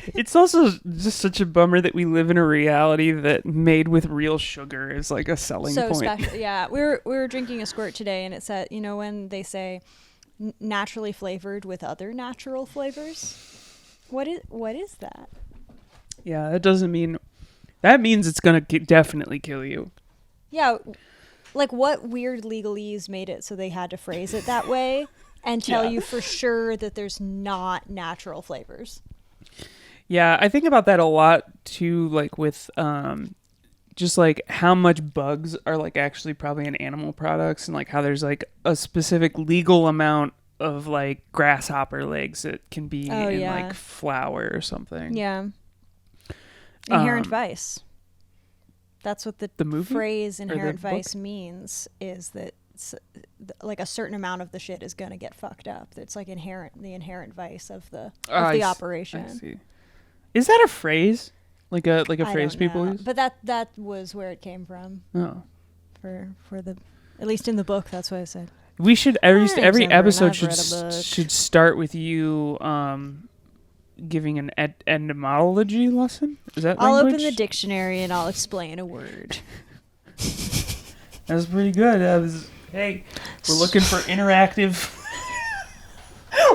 It's also just such a bummer that we live in a reality that made with real sugar is like a selling So point. special. Yeah, we were drinking a squirt today, and it said, when they say naturally flavored with other natural flavors. What is that? Yeah, that doesn't mean. That means it's gonna definitely kill you. Yeah, like what weird legalese made it so they had to phrase it that way and tell you for sure that there's not natural flavors. Yeah, I think about that a lot too, like with just like how much bugs are like actually probably in animal products, and like how there's like a specific legal amount of like grasshopper legs that can be in like flour or something. Yeah. Inherent Vice. That's what the movie? phrase Inherent Vice means, is that like a certain amount of the shit is going to get fucked up. It's like the inherent vice of the operation. I see. Is that a phrase? Like a phrase people use? But that was where it came from. Oh. For the, at least in the book, that's what I said. We should every episode should start with you giving an etymology lesson. Is that I'll language? open the dictionary and I'll explain a word. That was pretty good. Hey, we're looking for interactive.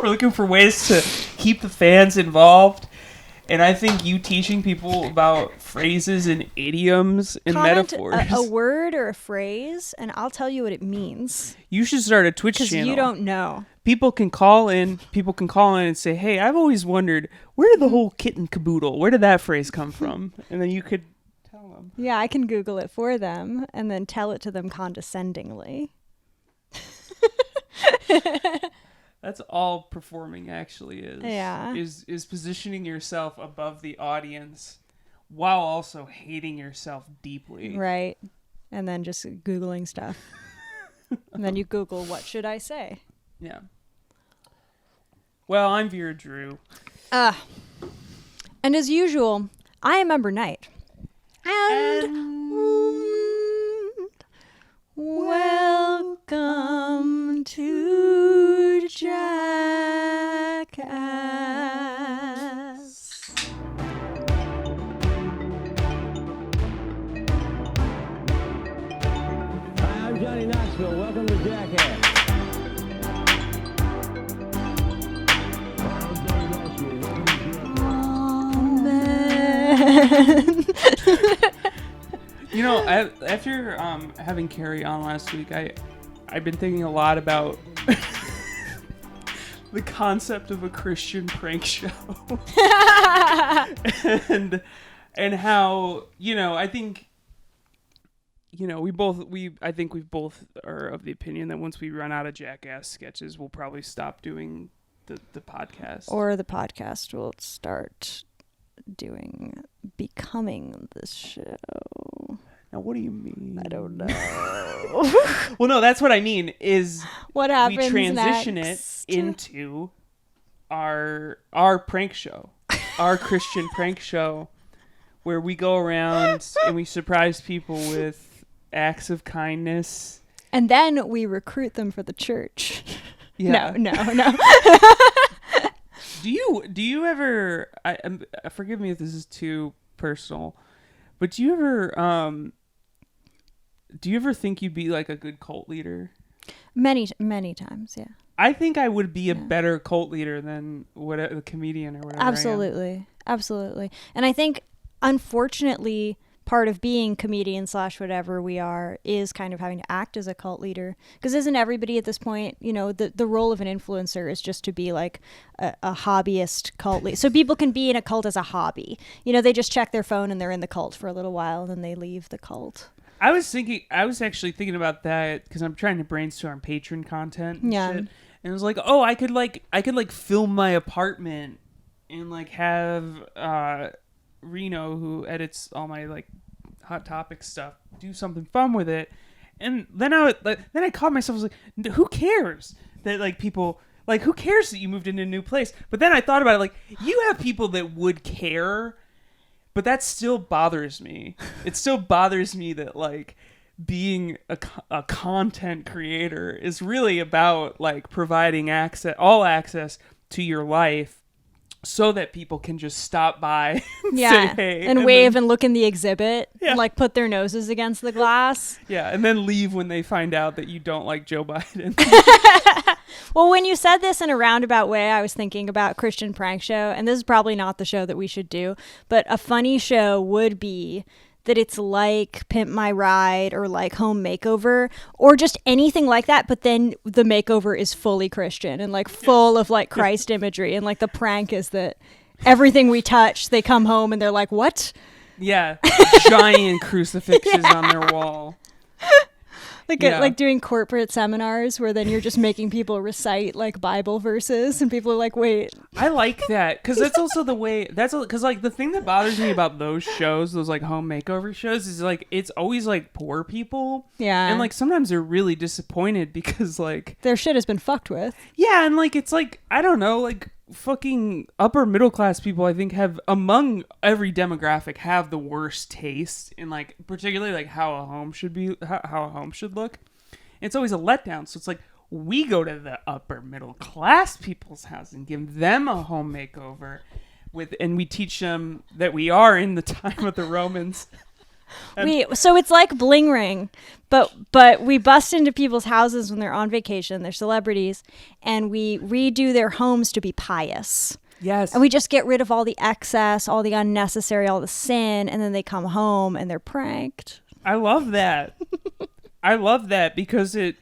We're looking for ways to keep the fans involved. And I think you teaching people about phrases and idioms and metaphors. A word or a phrase, and I'll tell you what it means. You should start a Twitch channel. Because you don't know. People can call in and say, hey, I've always wondered, where did the whole kit and caboodle, where did that phrase come from? And then you could tell them. Yeah, I can Google it for them and then tell it to them condescendingly. That's all performing actually is. Yeah. Is positioning yourself above the audience while also hating yourself deeply. Right. And then just Googling stuff. And then you Google, what should I say? Yeah. Well, I'm Vera Drew. And as usual, I am Ember Knight. And welcome to Jackass. Hi, I'm Johnny Knoxville. Welcome to Jackass. You know, after having Carrie on last week, I've been thinking a lot about the concept of a Christian prank show, and how, I think, we both are of the opinion that once we run out of Jackass sketches, we'll probably stop doing the podcast, or the podcast will start becoming this show. Now, what do you mean? I don't know. Well, no, that's what I mean is what happens we transition next? it into our prank show, our Christian prank show, where we go around and we surprise people with acts of kindness. And then we recruit them for the church. Yeah. No. Do you ever? Forgive me if this is too personal, but do you ever think you'd be like a good cult leader? Many times, yeah. I think I would be a better cult leader than a comedian or whatever. Absolutely. And I think, unfortunately, part of being comedian / whatever we are is kind of having to act as a cult leader, because isn't everybody at this point, the role of an influencer is just to be like a hobbyist cult leader. So people can be in a cult as a hobby. They just check their phone and they're in the cult for a little while and then they leave the cult. I was actually thinking about that because I'm trying to brainstorm patron content and shit. And it was like, oh, I could film my apartment and like have Reno, who edits all my like Hot Topic stuff, do something fun with it. And then I caught myself, I was like, who cares that like people, like, who cares that you moved into a new place? But then I thought about it, like, you have people that would care, but that still bothers me. It still bothers me that like being a content creator is really about like providing all access to your life so that people can just stop by and Yeah, say hey. and wave and look in the exhibit, Yeah. and like put their noses against the glass. Yeah, and then leave when they find out that you don't like Joe Biden. Well, when you said this in a roundabout way, I was thinking about Christian Prank Show, and this is probably not the show that we should do, but a funny show would be that it's like Pimp My Ride or like Home Makeover or just anything like that, but then the makeover is fully Christian and like full of like Christ imagery, and like the prank is that everything we touch, they come home and they're like, what? Yeah, giant crucifixes on their wall. Like doing corporate seminars where then you're just making people recite like Bible verses and people are like, wait. I like that because that's also the way because like the thing that bothers me about those shows, those like home makeover shows, is like it's always like poor people. Yeah. And like sometimes they're really disappointed because like their shit has been fucked with. Yeah, and like it's like I don't know, like fucking upper middle class people I think have among every demographic have the worst taste in like particularly like how a home should be, how a home should look. It's always a letdown. So it's like we go to the upper middle class people's house and give them a home makeover and we teach them that we are in the time of the Romans. So it's like Bling Ring, but we bust into people's houses when they're on vacation, they're celebrities, and we redo their homes to be pious. Yes. And we just get rid of all the excess, all the unnecessary, all the sin, and then they come home and they're pranked. I love that. I love that because it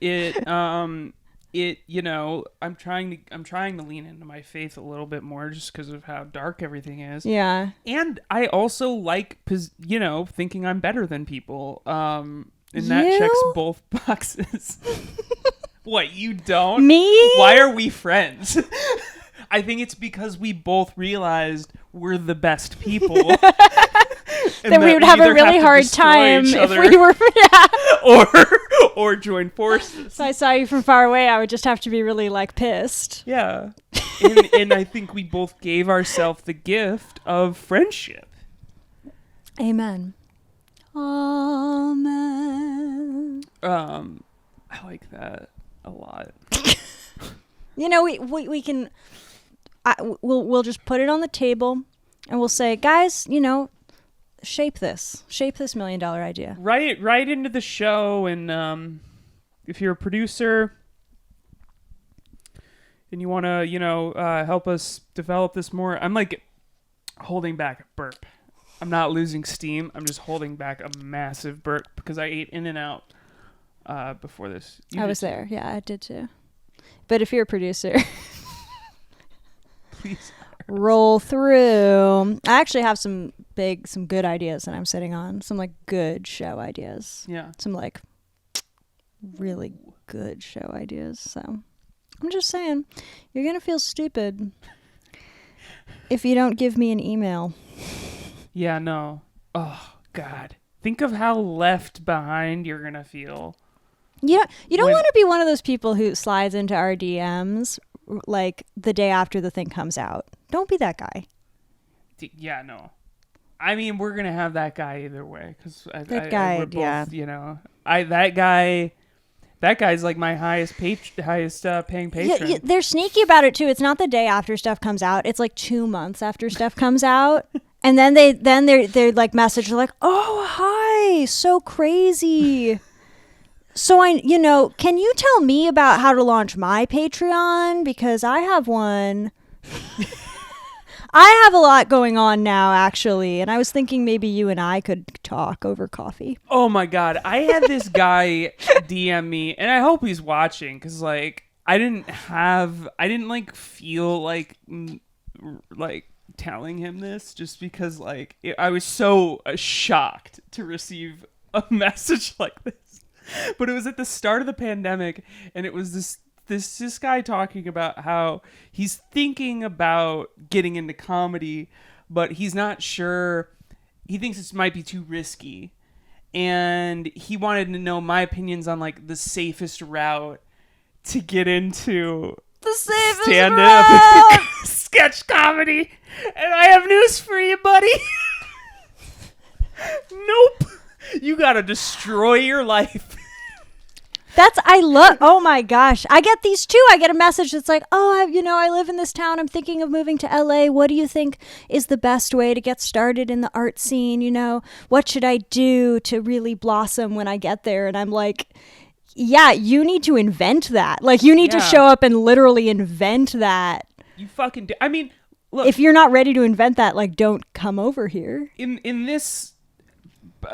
you know, I'm trying to lean into my faith a little bit more just because of how dark everything is. Yeah. And I also like, you know, thinking I'm better than people. And that checks both boxes. What, you don't? Me? Why are we friends? I think it's because we both realized we're the best people. That we would have a really hard time if we were, or join forces. So I saw you from far away, I would just have to be really like pissed. Yeah. And I think we both gave ourselves the gift of friendship. Amen. Amen. I like that a lot. You know, we can we'll just put it on the table and we'll say, guys, you know, shape this $1 million idea. Write it right into the show, and if you're a producer and you want to, you know, help us develop this more, I'm like holding back a burp. I'm not losing steam. I'm just holding back a massive burp because I ate In-N-Out before this. I was there. Yeah, I did too. But if you're a producer, please roll through. I actually have some good ideas that I'm sitting on. Some like good show ideas. Yeah. Some like really good show ideas. So I'm just saying, you're going to feel stupid if you don't give me an email. Yeah, no. Oh, God. Think of how left behind you're going to feel. You don't want to be one of those people who slides into our DMs like the day after the thing comes out. Don't be that guy. Yeah, no. I mean, we're going to have that guy either way. Cause that guy, we're both, yeah. You know, that guy's like my highest paying patron. Yeah, they're sneaky about it too. It's not the day after stuff comes out. It's like 2 months after stuff comes out. And then they're like message like, "Oh, hi. So crazy. So can you tell me about how to launch my Patreon? Because I have one." I have a lot going on now, actually, and I was thinking maybe you and I could talk over coffee. Oh my God. I had this guy DM me, and I hope he's watching, because like I didn't like feel like telling him this, just because like I was so shocked to receive a message like this. But it was at the start of the pandemic, and it was this guy talking about how he's thinking about getting into comedy, but he's not sure. He thinks this might be too risky, and he wanted to know my opinions on like the safest route to get into the safest stand-up sketch comedy. And I have news for you, buddy. Nope. You gotta destroy your life. Oh my gosh. I get these too. I get a message that's like, oh, I live in this town. I'm thinking of moving to LA. What do you think is the best way to get started in the art scene? What should I do to really blossom when I get there? And I'm like, yeah, you need to invent that. Like, you need to show up and literally invent that. You fucking do. I mean, look. If you're not ready to invent that, like, don't come over here. In this...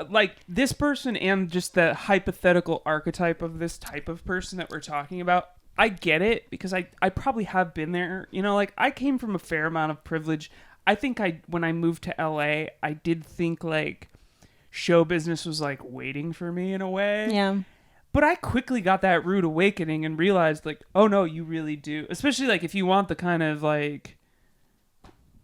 like this person and just the hypothetical archetype of this type of person that we're talking about, I get it because I probably have been there. Like I came from a fair amount of privilege. I think when I moved to LA, I did think like show business was like waiting for me in a way. Yeah. But I quickly got that rude awakening and realized like, oh no, you really do. Especially like if you want the kind of like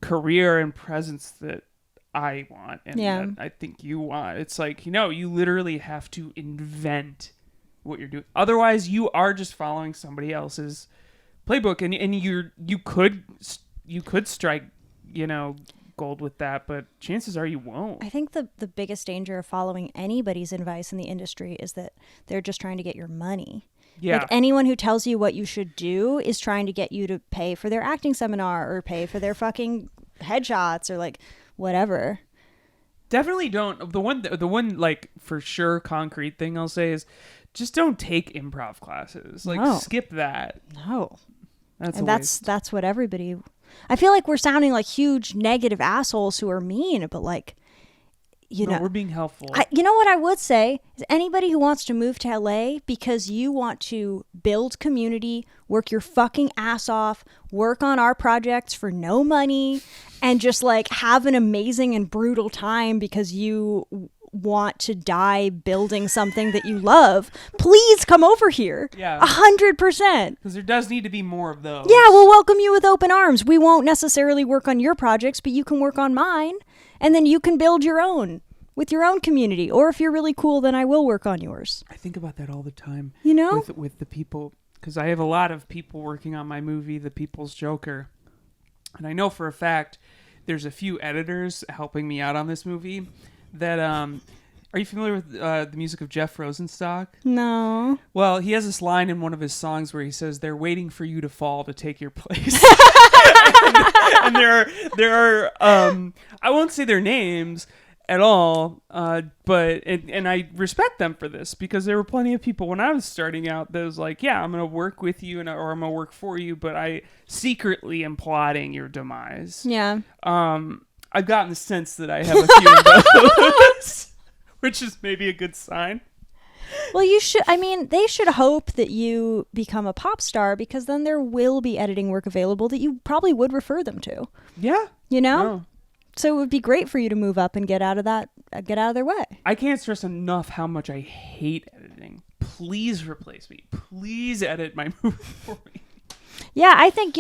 career and presence that I want and that I think you want. It's like, you literally have to invent what you're doing. Otherwise, you are just following somebody else's playbook, and you could strike, gold with that, but chances are you won't. I think the biggest danger of following anybody's advice in the industry is that they're just trying to get your money. Yeah. Like anyone who tells you what you should do is trying to get you to pay for their acting seminar or pay for their fucking headshots or like whatever. Definitely don't. The one like for sure concrete thing I'll say is just don't take improv classes. Like skip that. No. That's what everybody. I feel like we're sounding like huge negative assholes who are mean, but like we're being helpful. You know what I would say is anybody who wants to move to LA because you want to build community, work your fucking ass off, work on our projects for no money, and just like have an amazing and brutal time because you want to die building something that you love, please come over here. Yeah. 100%. Because there does need to be more of those. Yeah, we'll welcome you with open arms. We won't necessarily work on your projects, but you can work on mine. And then you can build your own with your own community. Or if you're really cool, then I will work on yours. I think about that all the time. With the people. Because I have a lot of people working on my movie, The People's Joker. And I know for a fact there's a few editors helping me out on this movie that... Are you familiar with the music of Jeff Rosenstock? No. Well, he has this line in one of his songs where he says, "They're waiting for you to fall to take your place." and there are I won't say their names at all, but I respect them for this because there were plenty of people when I was starting out that was like, "Yeah, I'm going to work with you or I'm going to work for you, but I secretly am plotting your demise." Yeah. I've gotten the sense that I have a few of those. Which is maybe a good sign. Well, they should hope that you become a pop star because then there will be editing work available that you probably would refer them to. Yeah. No. So it would be great for you to move up and get out of their way. I can't stress enough how much I hate editing. Please replace me. Please edit my movie for me. Yeah, I think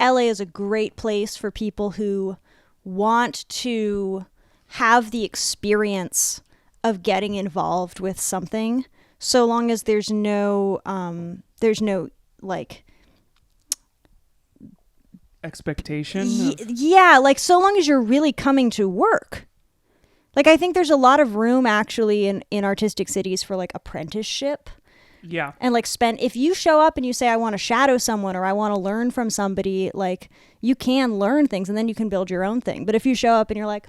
LA is a great place for people who want to have the experience of getting involved with something, so long as there's no like expectation. Yeah, like so long as you're really coming to work. Like I think there's a lot of room actually in artistic cities for like apprenticeship. Yeah. And like if you show up and you say I want to shadow someone or I want to learn from somebody, like you can learn things and then you can build your own thing. But if you show up and you're like,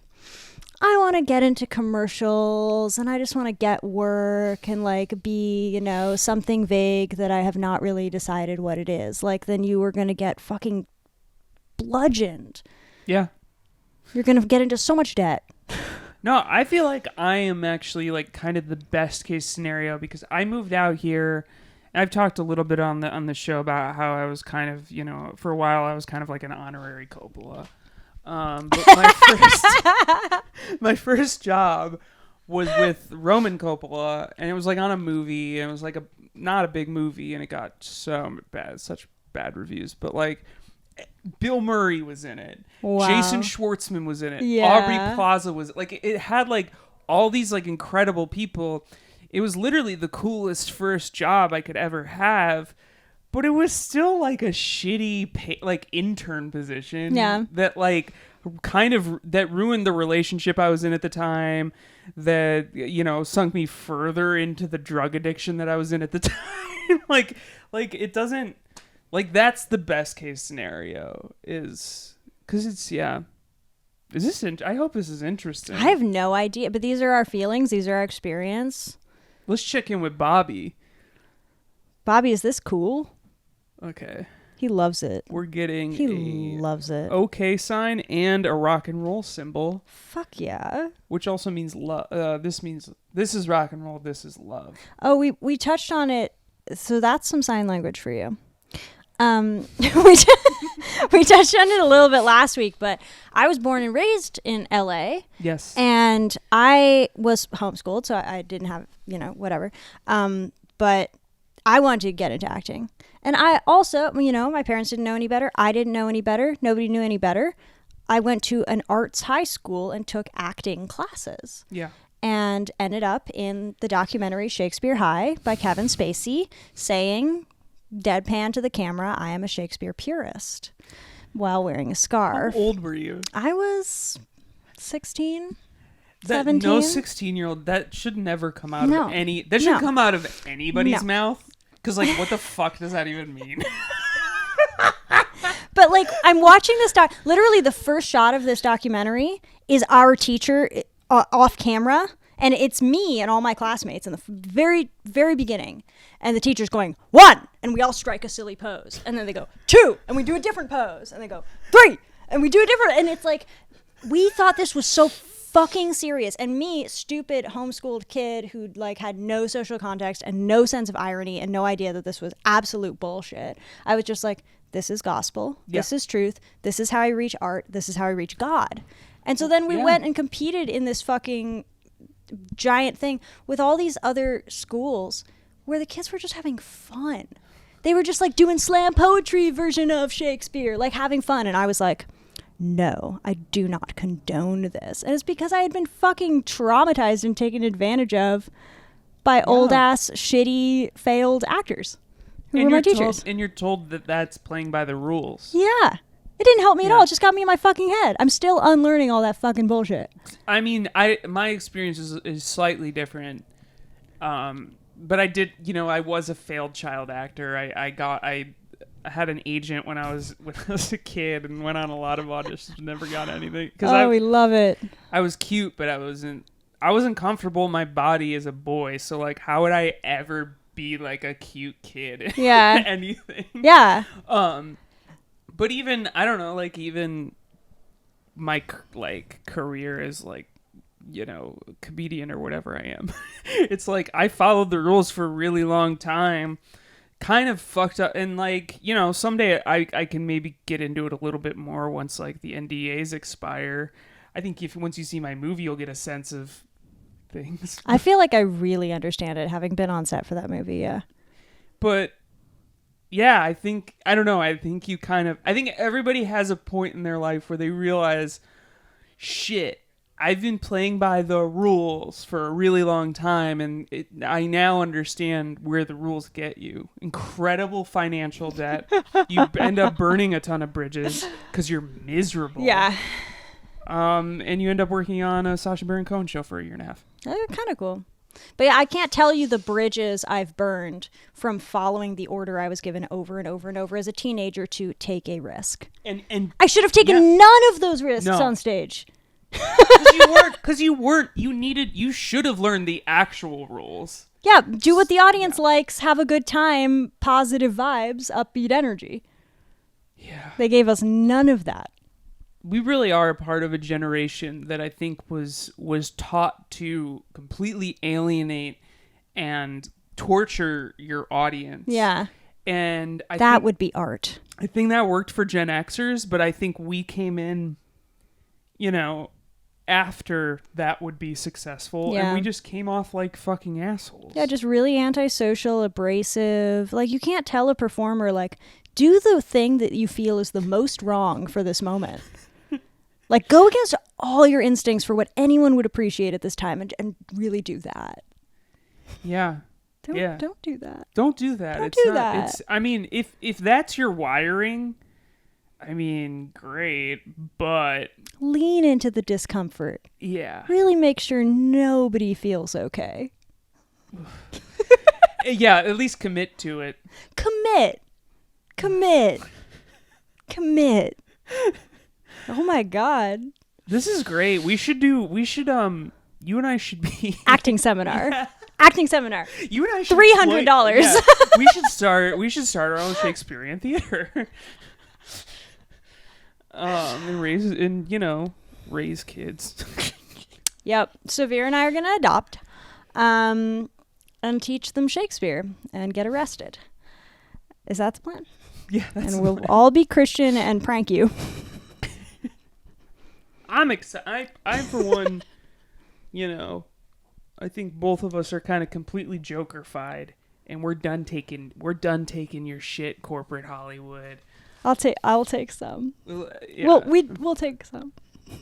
I want to get into commercials and I just want to get work and like be, something vague that I have not really decided what it is. Like then you are going to get fucking bludgeoned. Yeah. You're going to get into so much debt. No, I feel like I am actually like kind of the best case scenario because I moved out here. And I've talked a little bit on the show about how I was kind of, for a while I was kind of like an honorary Coppola. But my first job was with Roman Coppola, and it was like on a movie, and it was like not a big movie, and it got such bad reviews. But like, Bill Murray was in it, wow. Jason Schwartzman was in it, yeah. Aubrey Plaza was like, it had like all these like incredible people. It was literally the coolest first job I could ever have. But it was still like a shitty like intern position. Yeah. That like that ruined the relationship I was in at the time, that, you know, sunk me further into the drug addiction that I was in at the time. like it doesn't, like, that's the best case scenario, is because it's, yeah. Is this? I hope this is interesting. I have no idea, but these are our feelings. These are our experience. Let's check in with Bobby. Bobby, is this cool? Okay. He loves it. We're getting He loves it. OK sign and a rock and roll symbol. Fuck yeah. Which also means love. This is rock and roll. This is love. Oh, we touched on it. So that's some sign language for you. We touched on it a little bit last week, but I was born and raised in LA. Yes. And I was homeschooled, so I didn't have, you know, whatever. But I wanted to get into acting. And I also, you know, my parents didn't know any better. I didn't know any better. Nobody knew any better. I went to an arts high school and took acting classes. Yeah. And ended up in the documentary Shakespeare High by Kevin Spacey, saying, deadpan to the camera, I am a Shakespeare purist, while wearing a scarf. How old were you? I was 16, that, 17. No 16-year-old, that should never come out No. of any, that should No. come out of anybody's No. mouth. Because, like, what the fuck does that even mean? But, like, I'm watching this literally the first shot of this documentary is our teacher off camera, and it's me and all my classmates in the very, very beginning. And the teacher's going, 1, and we all strike a silly pose. And then they go, 2, and we do a different pose. And they go, 3, and we do a different, and it's like, we thought this was so fucking serious. And me, stupid homeschooled kid who, like, had no social context and no sense of irony and no idea that this was absolute bullshit, I was just like, this is gospel. Yeah. This is truth. This is how I reach art. This is how I reach God. And so then we went and competed in this fucking giant thing with all these other schools where the kids were just having fun. They were just, like, doing slam poetry version of Shakespeare, like, having fun. And I was like, no, I do not condone this. And it's because I had been fucking traumatized and taken advantage of by old ass, shitty, failed actors who were my teachers. And you're told that that's playing by the rules. Yeah. It didn't help me at all. It just got me in my fucking head. I'm still unlearning all that fucking bullshit. I mean, my experience is slightly different. But I did, you know, I was a failed child actor. I had an agent when I was a kid and went on a lot of auditions, never got anything. We love it. I was cute, but I wasn't comfortable in my body as a boy. So, like, how would I ever be, like, a cute kid? Yeah. Anything. Yeah. But even, I don't know, like, even my, like, career as, like, you know, comedian or whatever I am, it's like I followed the rules for a really long time, kind of fucked up, and, like, you know, someday I can maybe get into it a little bit more once, like, the NDAs expire. I think once you see my movie, you'll get a sense of things. I feel like I really understand it, having been on set for that movie, yeah. But yeah, I think everybody has a point in their life where they realize, shit, I've been playing by the rules for a really long time, and I now understand where the rules get you. Incredible financial debt. You end up burning a ton of bridges because you're miserable. Yeah. And you end up working on a Sacha Baron Cohen show for a year and a half. Kind of cool. But yeah, I can't tell you the bridges I've burned from following the order I was given over and over and over as a teenager to take a risk. And I should have taken none of those risks on stage. You should have learned the actual rules. Yeah, do what the audience likes, have a good time, positive vibes, upbeat energy. Yeah. They gave us none of that. We really are a part of a generation that I think was taught to completely alienate and torture your audience. Yeah. And that would be art. I think that worked for Gen Xers, but I think we came in, you know, after that would be successful, and we just came off like fucking assholes. Yeah, just really antisocial, abrasive. Like, you can't tell a performer, like, do the thing that you feel is the most wrong for this moment. Like, go against all your instincts for what anyone would appreciate at this time, and really do that. Yeah. Don't do that. Don't do that. Don't do that. I mean, if that's your wiring, I mean, great, but lean into the discomfort. Yeah. Really make sure nobody feels okay. Yeah, at least commit to it. Commit. Oh my God. This is great. You and I should be acting seminar. Yeah. Acting seminar. You and I should $300. Yeah, we should start our own Shakespearean theater. And raise kids. Yep. So Vera and I are going to adopt and teach them Shakespeare and get arrested. Is that the plan? Yeah, that's and we'll all be Christian and prank you. I'm excited. I for one, I think both of us are kind of completely Joker-fied, and we're done taking your shit, corporate Hollywood. I'll take some. Yeah. We'll take some.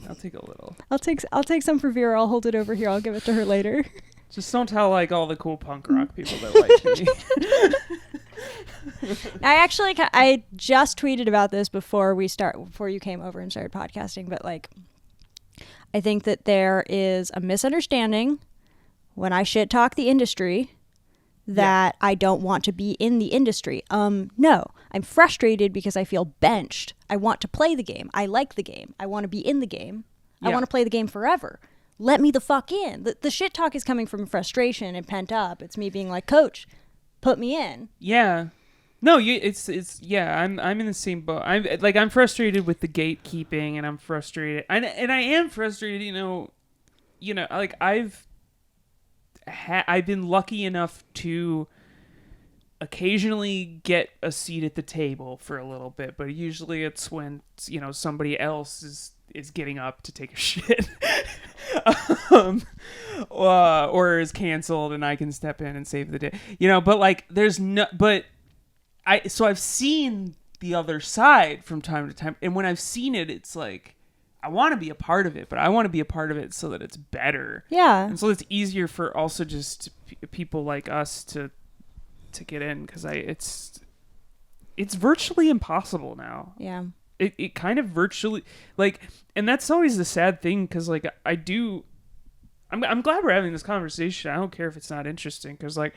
I'll take a little. I'll take some for Vera. I'll hold it over here. I'll give it to her later. Just don't tell all the cool punk rock people that like me. I just tweeted about this before you came over and started podcasting, but I think that there is a misunderstanding when I shit talk the industry that I don't want to be in the industry. No, I'm frustrated because I feel benched. I want to play the game. I like the game. I want to be in the game. I want to play the game forever. Let me the fuck in. The shit talk is coming from frustration and pent up. It's me being like, Coach, put me in. Yeah. No, I'm in the same boat. I'm frustrated with the gatekeeping, and I'm frustrated. And I am frustrated, I've been lucky enough to occasionally get a seat at the table for a little bit, but usually it's when somebody else is getting up to take a shit or is canceled and I can step in and save the day, so I've seen the other side from time to time, and when I've seen it, it's like I want to be a part of it, but I want to be a part of it so that it's better. Yeah. And so it's easier for also just people like us to get in, because it's virtually impossible now. Yeah. It kind of virtually, and that's always the sad thing, because I'm glad we're having this conversation. I don't care if it's not interesting, because I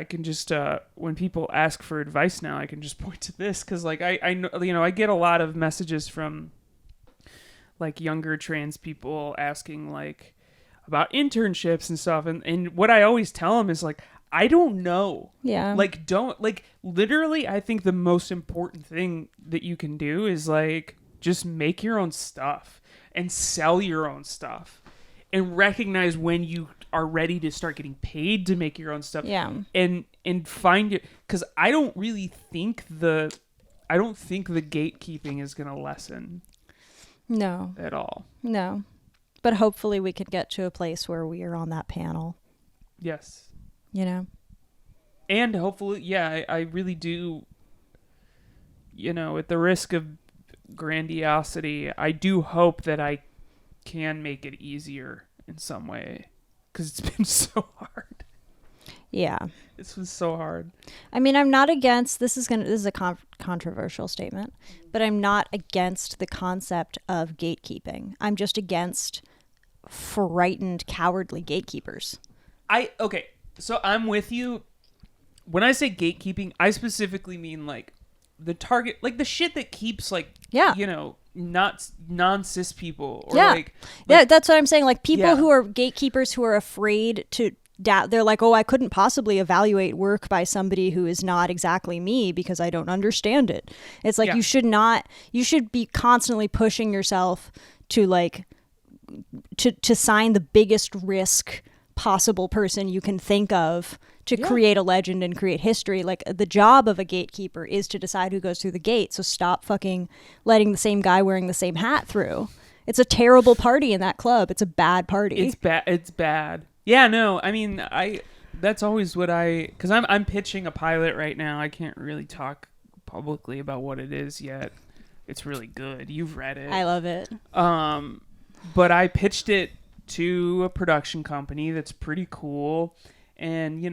can just when people ask for advice now, I can just point to this, because I know I get a lot of messages from younger trans people asking about internships and stuff, and what I always tell them is I don't know. Yeah. Literally, I think the most important thing that you can do is just make your own stuff and sell your own stuff, and recognize when you are ready to start getting paid to make your own stuff. Yeah. And find it, because I don't think the gatekeeping is going to lessen. No. At all. No. But hopefully we could get to a place where we are on that panel. Yes. And hopefully, I really do, at the risk of grandiosity, I do hope that I can make it easier in some way, because it's been so hard. Yeah. It's been so hard. I mean, I'm not against, this is a controversial statement, but I'm not against the concept of gatekeeping. I'm just against frightened, cowardly gatekeepers. Okay, so I'm with you. When I say gatekeeping, I specifically mean the target, the shit that keeps not non-cis people, or that's what I'm saying. People who are gatekeepers, who are afraid to doubt, they're like, oh, I couldn't possibly evaluate work by somebody who is not exactly me because I don't understand it. It's you should be constantly pushing yourself to to sign the biggest risk possible person you can think of to create a legend and create history. The job of a gatekeeper is to decide who goes through the gate. So stop fucking letting the same guy wearing the same hat through. It's a terrible party in that club. It's a bad party. It's bad. Yeah, no, I mean, that's always what because I'm pitching a pilot right now. I can't really talk publicly about what it is yet. It's really good. You've read it. I love it. But I pitched it to a production company that's pretty cool, and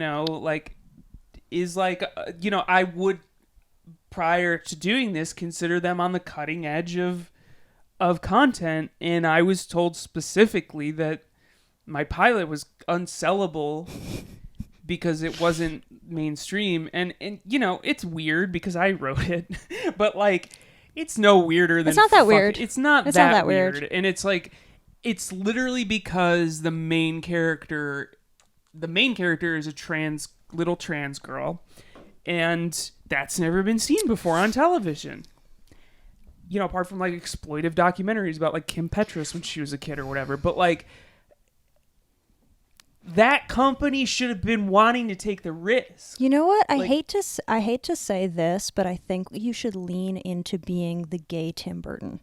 prior to doing this, consider them on the cutting edge of content, and I was told specifically that my pilot was unsellable because it wasn't mainstream, and you know, it's weird because I wrote it, but like, it's no weirder than it's not that weird. It's not that weird, and it's like, it's literally because the main character is a little trans girl, and that's never been seen before on television. You know, apart from like exploitive documentaries about like Kim Petras when she was a kid or whatever. But like, that company should have been wanting to take the risk. You know what? I hate to say this, but I think you should lean into being the gay Tim Burton.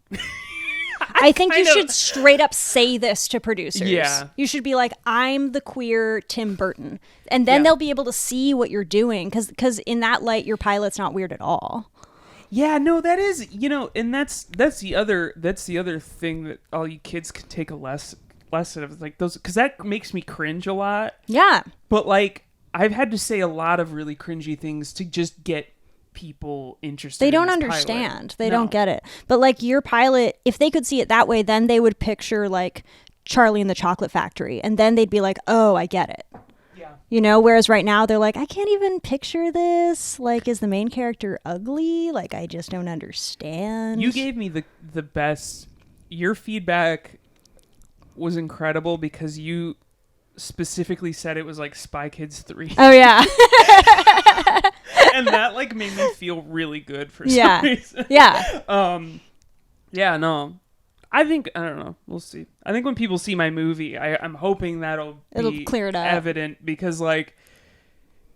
I think you should straight up say this to producers. Yeah. You should be like, I'm the queer Tim Burton. And then they'll be able to see what you're doing. Because in that light, your pilot's not weird at all. Yeah, no, that is, you know, and that's the other thing that all you kids can take a lesson of, like those, because that makes me cringe a lot. Yeah. But like, I've had to say a lot of really cringy things to just get people interested. They don't in this understand. pilot. They don't get it. But like your pilot, if they could see it that way, then they would picture like Charlie and the Chocolate Factory, and then they'd be like, oh, I get it. Yeah. You know, whereas right now they're like, I can't even picture this. Like, is the main character ugly? Like, I just don't understand. You gave me the best. Your feedback was incredible because you specifically said it was like Spy Kids 3. Oh, yeah. And that like made me feel really good for some reason. Yeah. Yeah, no. I don't know. We'll see. I think when people see my movie, I'm hoping it'll clear it up. Evident, because like,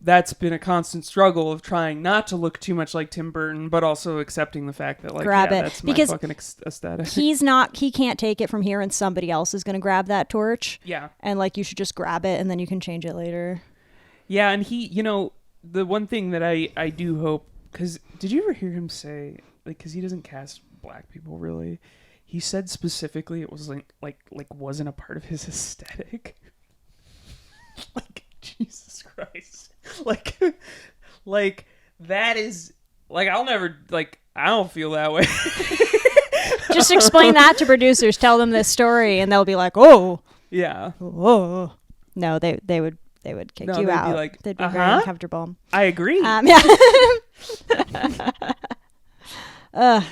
that's been a constant struggle of trying not to look too much like Tim Burton, but also accepting the fact that like, that's my because fucking aesthetic. He can't take it from here, and somebody else is going to grab that torch. Yeah. And like, you should just grab it and then you can change it later. Yeah. And he, you know, the one thing that I do hope, because did you ever hear him say, like, because he doesn't cast black people really, he said specifically it was like wasn't a part of his aesthetic. Like, Jesus Christ. Like that is like, I'll never, like, I don't feel that way. Just explain that to producers. Tell them this story, and they'll be like, "Oh, yeah, oh." No, they would kick you out. Be like, they'd be very uncomfortable. I agree. Yeah.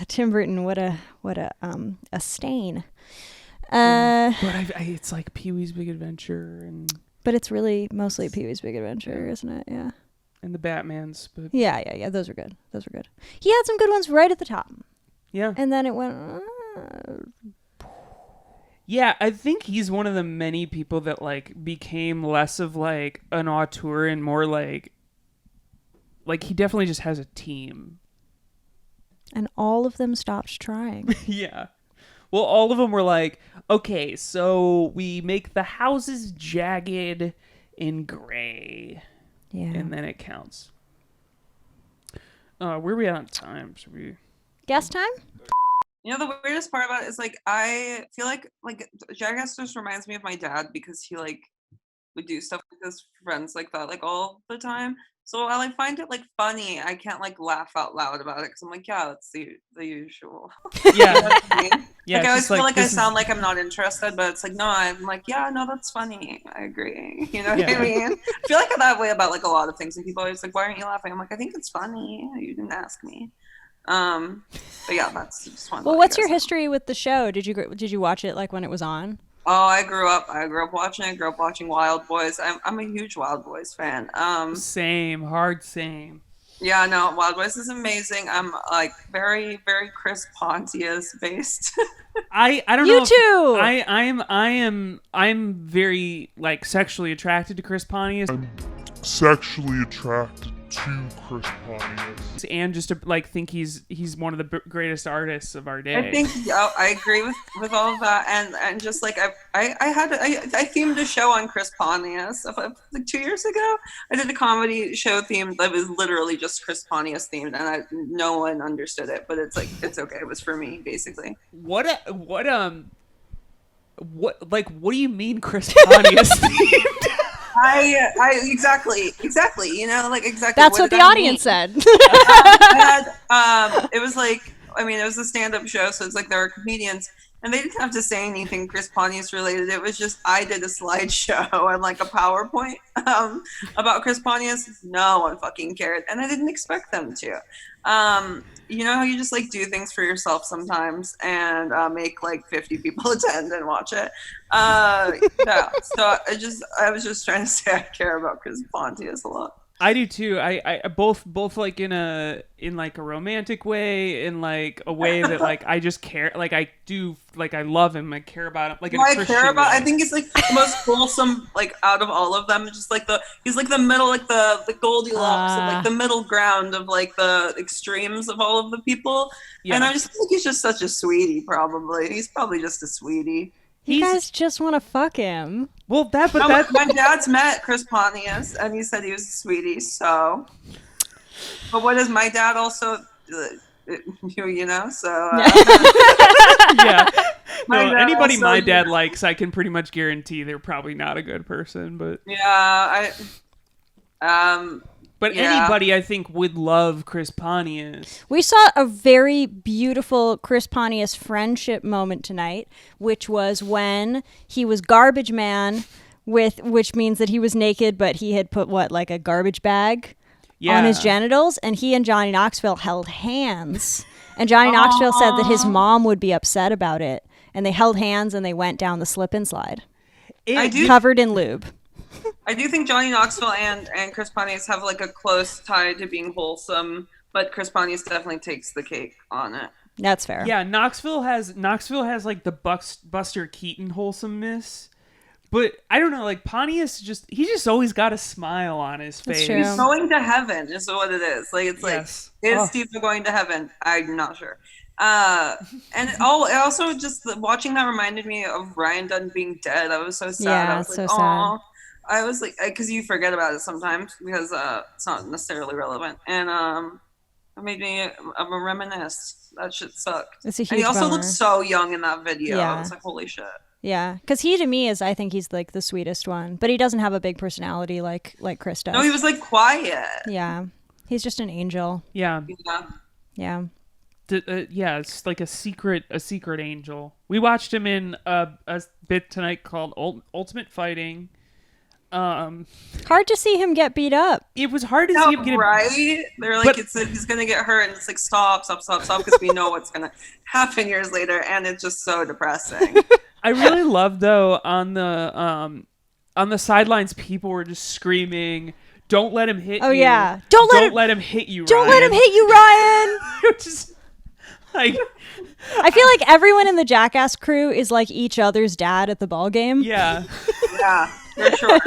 Tim Burton, what a stain. But it's like Pee-wee's Big Adventure, but it's really mostly Pee-wee's Big Adventure, isn't it? Yeah. And the Batmans, but yeah. Those were good. He had some good ones right at the top. Yeah. And then it went. Yeah, I think he's one of the many people that like became less of like an auteur and more like he definitely just has a team. And all of them stopped trying. Yeah. Well, all of them were like, okay, so we make the houses jagged in gray. Yeah. And then it counts. Where are we at on time? Should we... Guess time? You know, the weirdest part about it is, like, I feel like Jackass just reminds me of my dad, because he, like, would do stuff with his friends like that, like, all the time. So while I find it, like, funny, I can't, like, laugh out loud about it, because I'm like, yeah, that's the usual. Yeah. You know what I mean? Yeah, like, I always feel like I is... sound like I'm not interested, but it's like, no, I'm like, yeah, no, that's funny. I agree. You know what I mean? I feel like that way about, like, a lot of things, and people are always like, why aren't you laughing? I'm like, I think it's funny. You didn't ask me. But yeah, that's just one. Well, what's your history with the show? Did you watch it like when it was on? Oh, I grew up watching it. I grew up watching Wild Boys. I'm a huge Wild Boys fan. Same. Yeah, no, Wild Boys is amazing. I'm like very, very Chris Pontius based. I don't know. You too. I'm very like sexually attracted to Chris Pontius. And just to like think he's one of the greatest artists of our day. I think I agree with all of that, and just like I themed a show on Chris Pontius like 2 years ago. I did a comedy show themed that was literally just Chris Pontius themed, and no one understood it, but it's like it's okay. It was for me, basically. What do you mean Chris Pontius themed? I exactly. You know, like exactly. That's what the audience said. It was like, I mean, it was a stand-up show, so it's like there were comedians, and they didn't have to say anything Chris Pontius related. It was just I did a slideshow and like a PowerPoint about Chris Pontius. No one fucking cared, and I didn't expect them to. You know how you just like do things for yourself sometimes and make like 50 people attend and watch it. Yeah. So I was just trying to say I care about Chris Pontius a lot. I do too. I both like in like a romantic way, in like a way that like I just care. Like I do, like I love him. I care about him. Like I care about. I think he's like the most wholesome, like out of all of them. Just like he's like the middle, like the Goldilocks, of like the middle ground of like the extremes of all of the people. Yeah. And I just think he's just such a sweetie. Probably he's probably just a sweetie. You guys just want to fuck him. Well, my dad's met Chris Pontius, and he said he was a sweetie. So, but what is my dad also? You know, so yeah. No, anybody my dad likes, I can pretty much guarantee they're probably not a good person. But yeah, But anybody, I think, would love Chris Pontius. We saw a very beautiful Chris Pontius friendship moment tonight, which was when he was garbage man, which means that he was naked, but he had put like a garbage bag on his genitals, and he and Johnny Knoxville held hands. And Johnny Knoxville said that his mom would be upset about it, and they held hands and they went down the slip and slide, covered in lube. I do think Johnny Knoxville and Chris Pontius have like a close tie to being wholesome, but Chris Pontius definitely takes the cake on it. That's fair. Yeah, Knoxville has like the Buster Keaton wholesomeness, but I don't know, like Pontius he just always got a smile on his face. He's going to heaven is what it is. Like it's like, is Steve going to heaven? I'm not sure. And also just watching that reminded me of Ryan Dunn being dead. I was so sad. Yeah, I was so like, sad. I was like, because you forget about it sometimes because it's not necessarily relevant, and it made me reminisce. That shit sucked. It's a huge and he also bummer. looked so young in that video. Yeah. I was like, holy shit. Yeah, because to me I think he's like the sweetest one, but he doesn't have a big personality like Chris does. No, he was like quiet. Yeah, he's just an angel. Yeah. Yeah. Yeah, it's like a secret angel. We watched him in a bit tonight called Ultimate Fighting. Hard to see him get beat up. It was hard to see him get right. They're like, he's gonna get hurt, and it's like stop, because we know what's gonna happen years later, and it's just so depressing. I really love though on the sidelines, people were just screaming, "Don't let him hit you!" Oh yeah, don't let him hit you. Don't Ryan. let him hit you, Ryan. Just like I feel like everyone in the Jackass crew is like each other's dad at the ball game. Yeah. Yeah, for sure.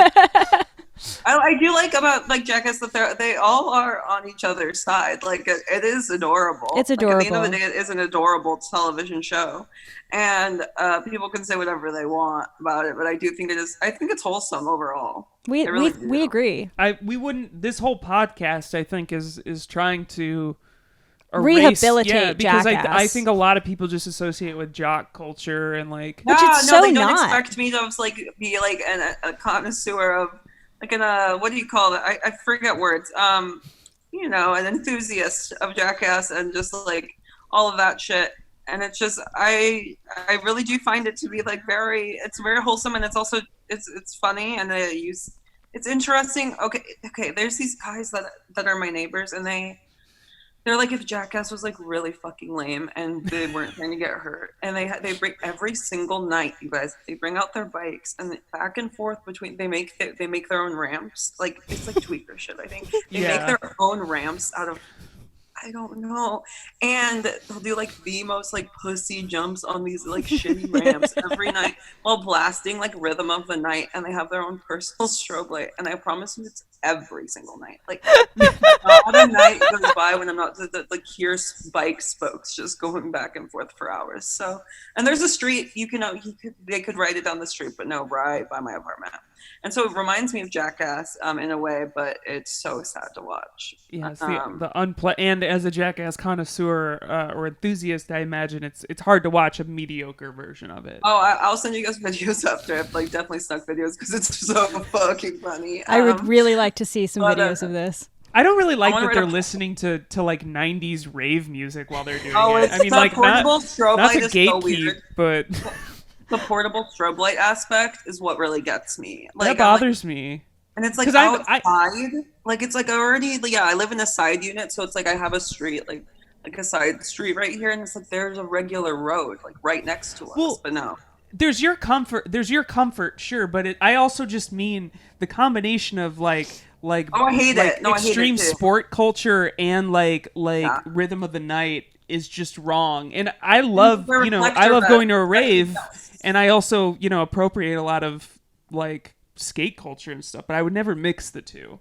I do like about like Jackass that they all are on each other's side. Like it is adorable. It's adorable. Like, at the end of the day, it is an adorable television show, and people can say whatever they want about it, but I do think it is. I think it's wholesome overall. We agree. We wouldn't. This whole podcast, I think, is trying to rehabilitate because Jackass. I think a lot of people just associate with jock culture and like which it's so they don't not. expect me to like be like a connoisseur of like what do you call it? I forget words. You know, an enthusiast of Jackass and just like all of that shit. And it's just I really do find it to be like very wholesome, and it's also it's funny, and it's interesting. Okay, there's these guys that are my neighbors, and they're like if Jackass was like really fucking lame and they weren't trying to get hurt, and they bring every single night, you guys, they bring out their bikes and back and forth between they make their own ramps, like it's like tweaker shit. I think they make their own ramps out of I don't know, and they'll do like the most like pussy jumps on these like shitty ramps every night while blasting like Rhythm of the Night, and they have their own personal strobe light, and I promise you it's every single night. Like not a night goes by when I'm not like hear bike spokes just going back and forth for hours. So, and there's a street they could ride it down the street, but no, right by my apartment. And so it reminds me of Jackass in a way, but it's so sad to watch. Yeah, it's the as a Jackass connoisseur or enthusiast, I imagine it's hard to watch a mediocre version of it. Oh, I'll send you guys videos after. I've like definitely snuck videos because it's so fucking funny. I would really like to see some videos of this. I don't really like that they're listening to like 90s rave music while they're doing it. I mean, like portable strobe not light to is gatekeep, so weird. but the portable strobe light aspect is what really gets me. Like, that bothers me. And it's like outside, like it's like already. Yeah, I live in a side unit, so it's like I have a street, like a side street right here, and it's like there's a regular road like right next to us. Well, but no, there's your comfort, sure, but I also just mean the combination of like I hate it. No, extreme I hate it too. sport culture and like rhythm of the night is just wrong. And I love going to a rave, and I also appropriate a lot of like skate culture and stuff, but I would never mix the two.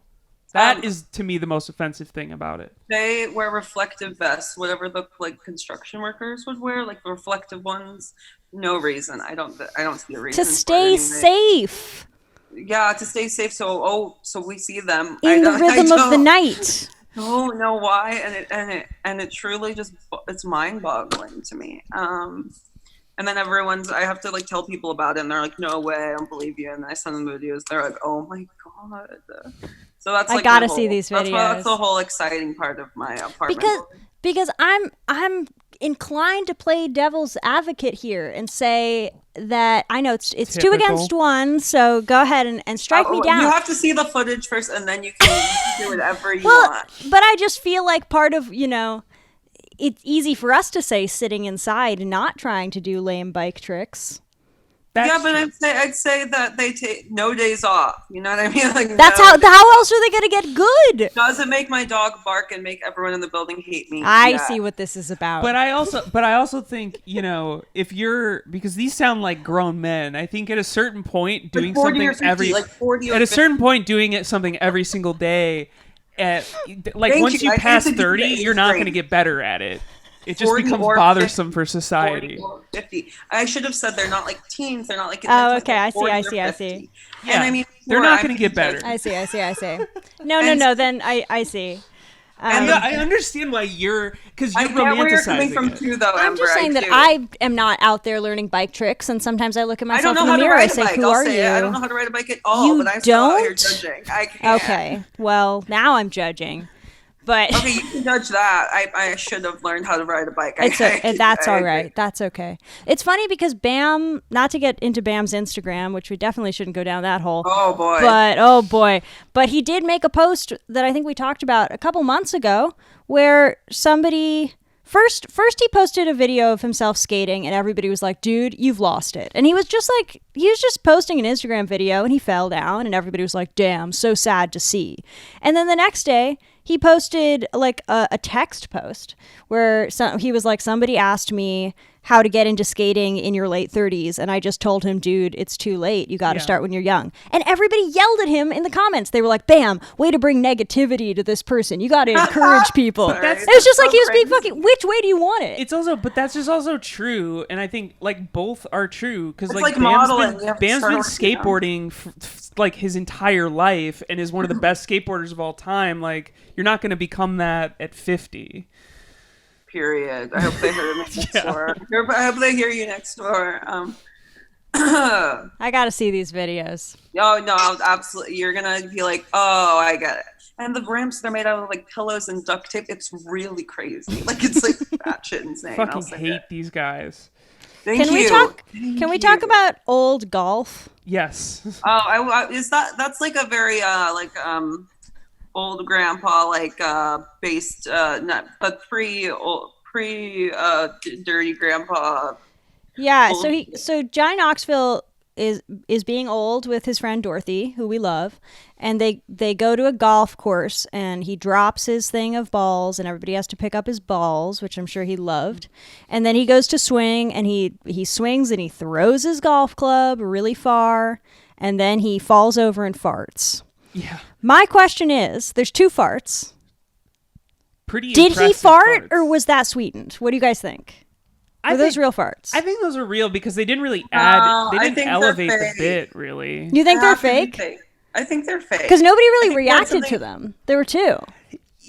That is to me the most offensive thing about it. They wear reflective vests, whatever the like construction workers would wear, like the reflective ones. No reason. I don't see a reason to stay safe. Yeah, to stay safe. So we see them in the rhythm of the night. Don't know why, and it truly just it's mind-boggling to me. And then I have to like tell people about it, and they're like, "No way, I don't believe you." And then I send them videos. They're like, "Oh my god!" So that's like I gotta see these videos. That's the whole exciting part of my apartment. Because I'm inclined to play devil's advocate here and say that I know it's Typical. 2 against 1, so go ahead and strike me down. You have to see the footage first, and then you can do whatever you want. But I just feel like part of it's easy for us to say sitting inside and not trying to do lame bike tricks. But I'd say that they take no days off. You know what I mean? Like that's how else are they going to get good? Doesn't make my dog bark and make everyone in the building hate me. I see what this is about. But I also think, if you're, because these sound like grown men, I think at a certain point doing something something every single day once you pass 30, you're not going to get better at it. It just becomes bothersome 50, for society. 50. I should have said they're not like teens. They're not like. Oh, okay. I see. Yeah, and I mean, they're not going to get better. I see. No. Then I see. And I understand why because you're romanticizing where you're coming from too, though. I'm just saying that I am not out there learning bike tricks, and sometimes I look at myself in the mirror. I say, "Who are you?" I don't know how to ride a bike at all, but I'm still out here judging. I can't. Okay. Well, now I'm judging. But okay, you can judge that. I should have learned how to ride a bike. That's all right. That's okay. It's funny because Bam, not to get into Bam's Instagram, which we definitely shouldn't go down that hole. Oh boy. But he did make a post that I think we talked about a couple months ago, where somebody first he posted a video of himself skating, and everybody was like, "Dude, you've lost it." And he was just posting an Instagram video, and he fell down, and everybody was like, "Damn, so sad to see." And then the next day, he posted like a text post where he was like, somebody asked me how to get into skating in your late 30s. And I just told him, dude, it's too late. You got to start when you're young. And everybody yelled at him in the comments. They were like, bam, way to bring negativity to this person. You got to encourage people. It was just like he was being fucking, which way do you want it? It's also, but that's just also true. And I think like both are true. Because like Bam's been skateboarding like his entire life and is one of the best skateboarders of all time. Like you're not going to become that at 50. Period. I hope they hear me next door. I hope they hear you next door. I gotta see these videos. Oh no, absolutely. You're gonna be like, oh, I get it. And the ramps, they're made out of like pillows and duct tape. It's really crazy. Like it's like batshit insane. Fucking hate these guys. Thank you. Can we talk about old golf? Yes. Oh, that's like a very old grandpa based but pre dirty grandpa. Yeah, so Johnny Knoxville is being old with his friend Dorothy, who we love, and they go to a golf course, and he drops his thing of balls, and everybody has to pick up his balls, which I'm sure he loved. And then he goes to swing, and he swings and he throws his golf club really far, and then he falls over and farts. Yeah. My question is, there's 2 farts. Did he fart, or was that sweetened? What do you guys think? Were those real farts? I think those are real because they didn't really add. They didn't elevate the bit, really. You think they're fake? I think they're fake. Because nobody really reacted to them. There were 2.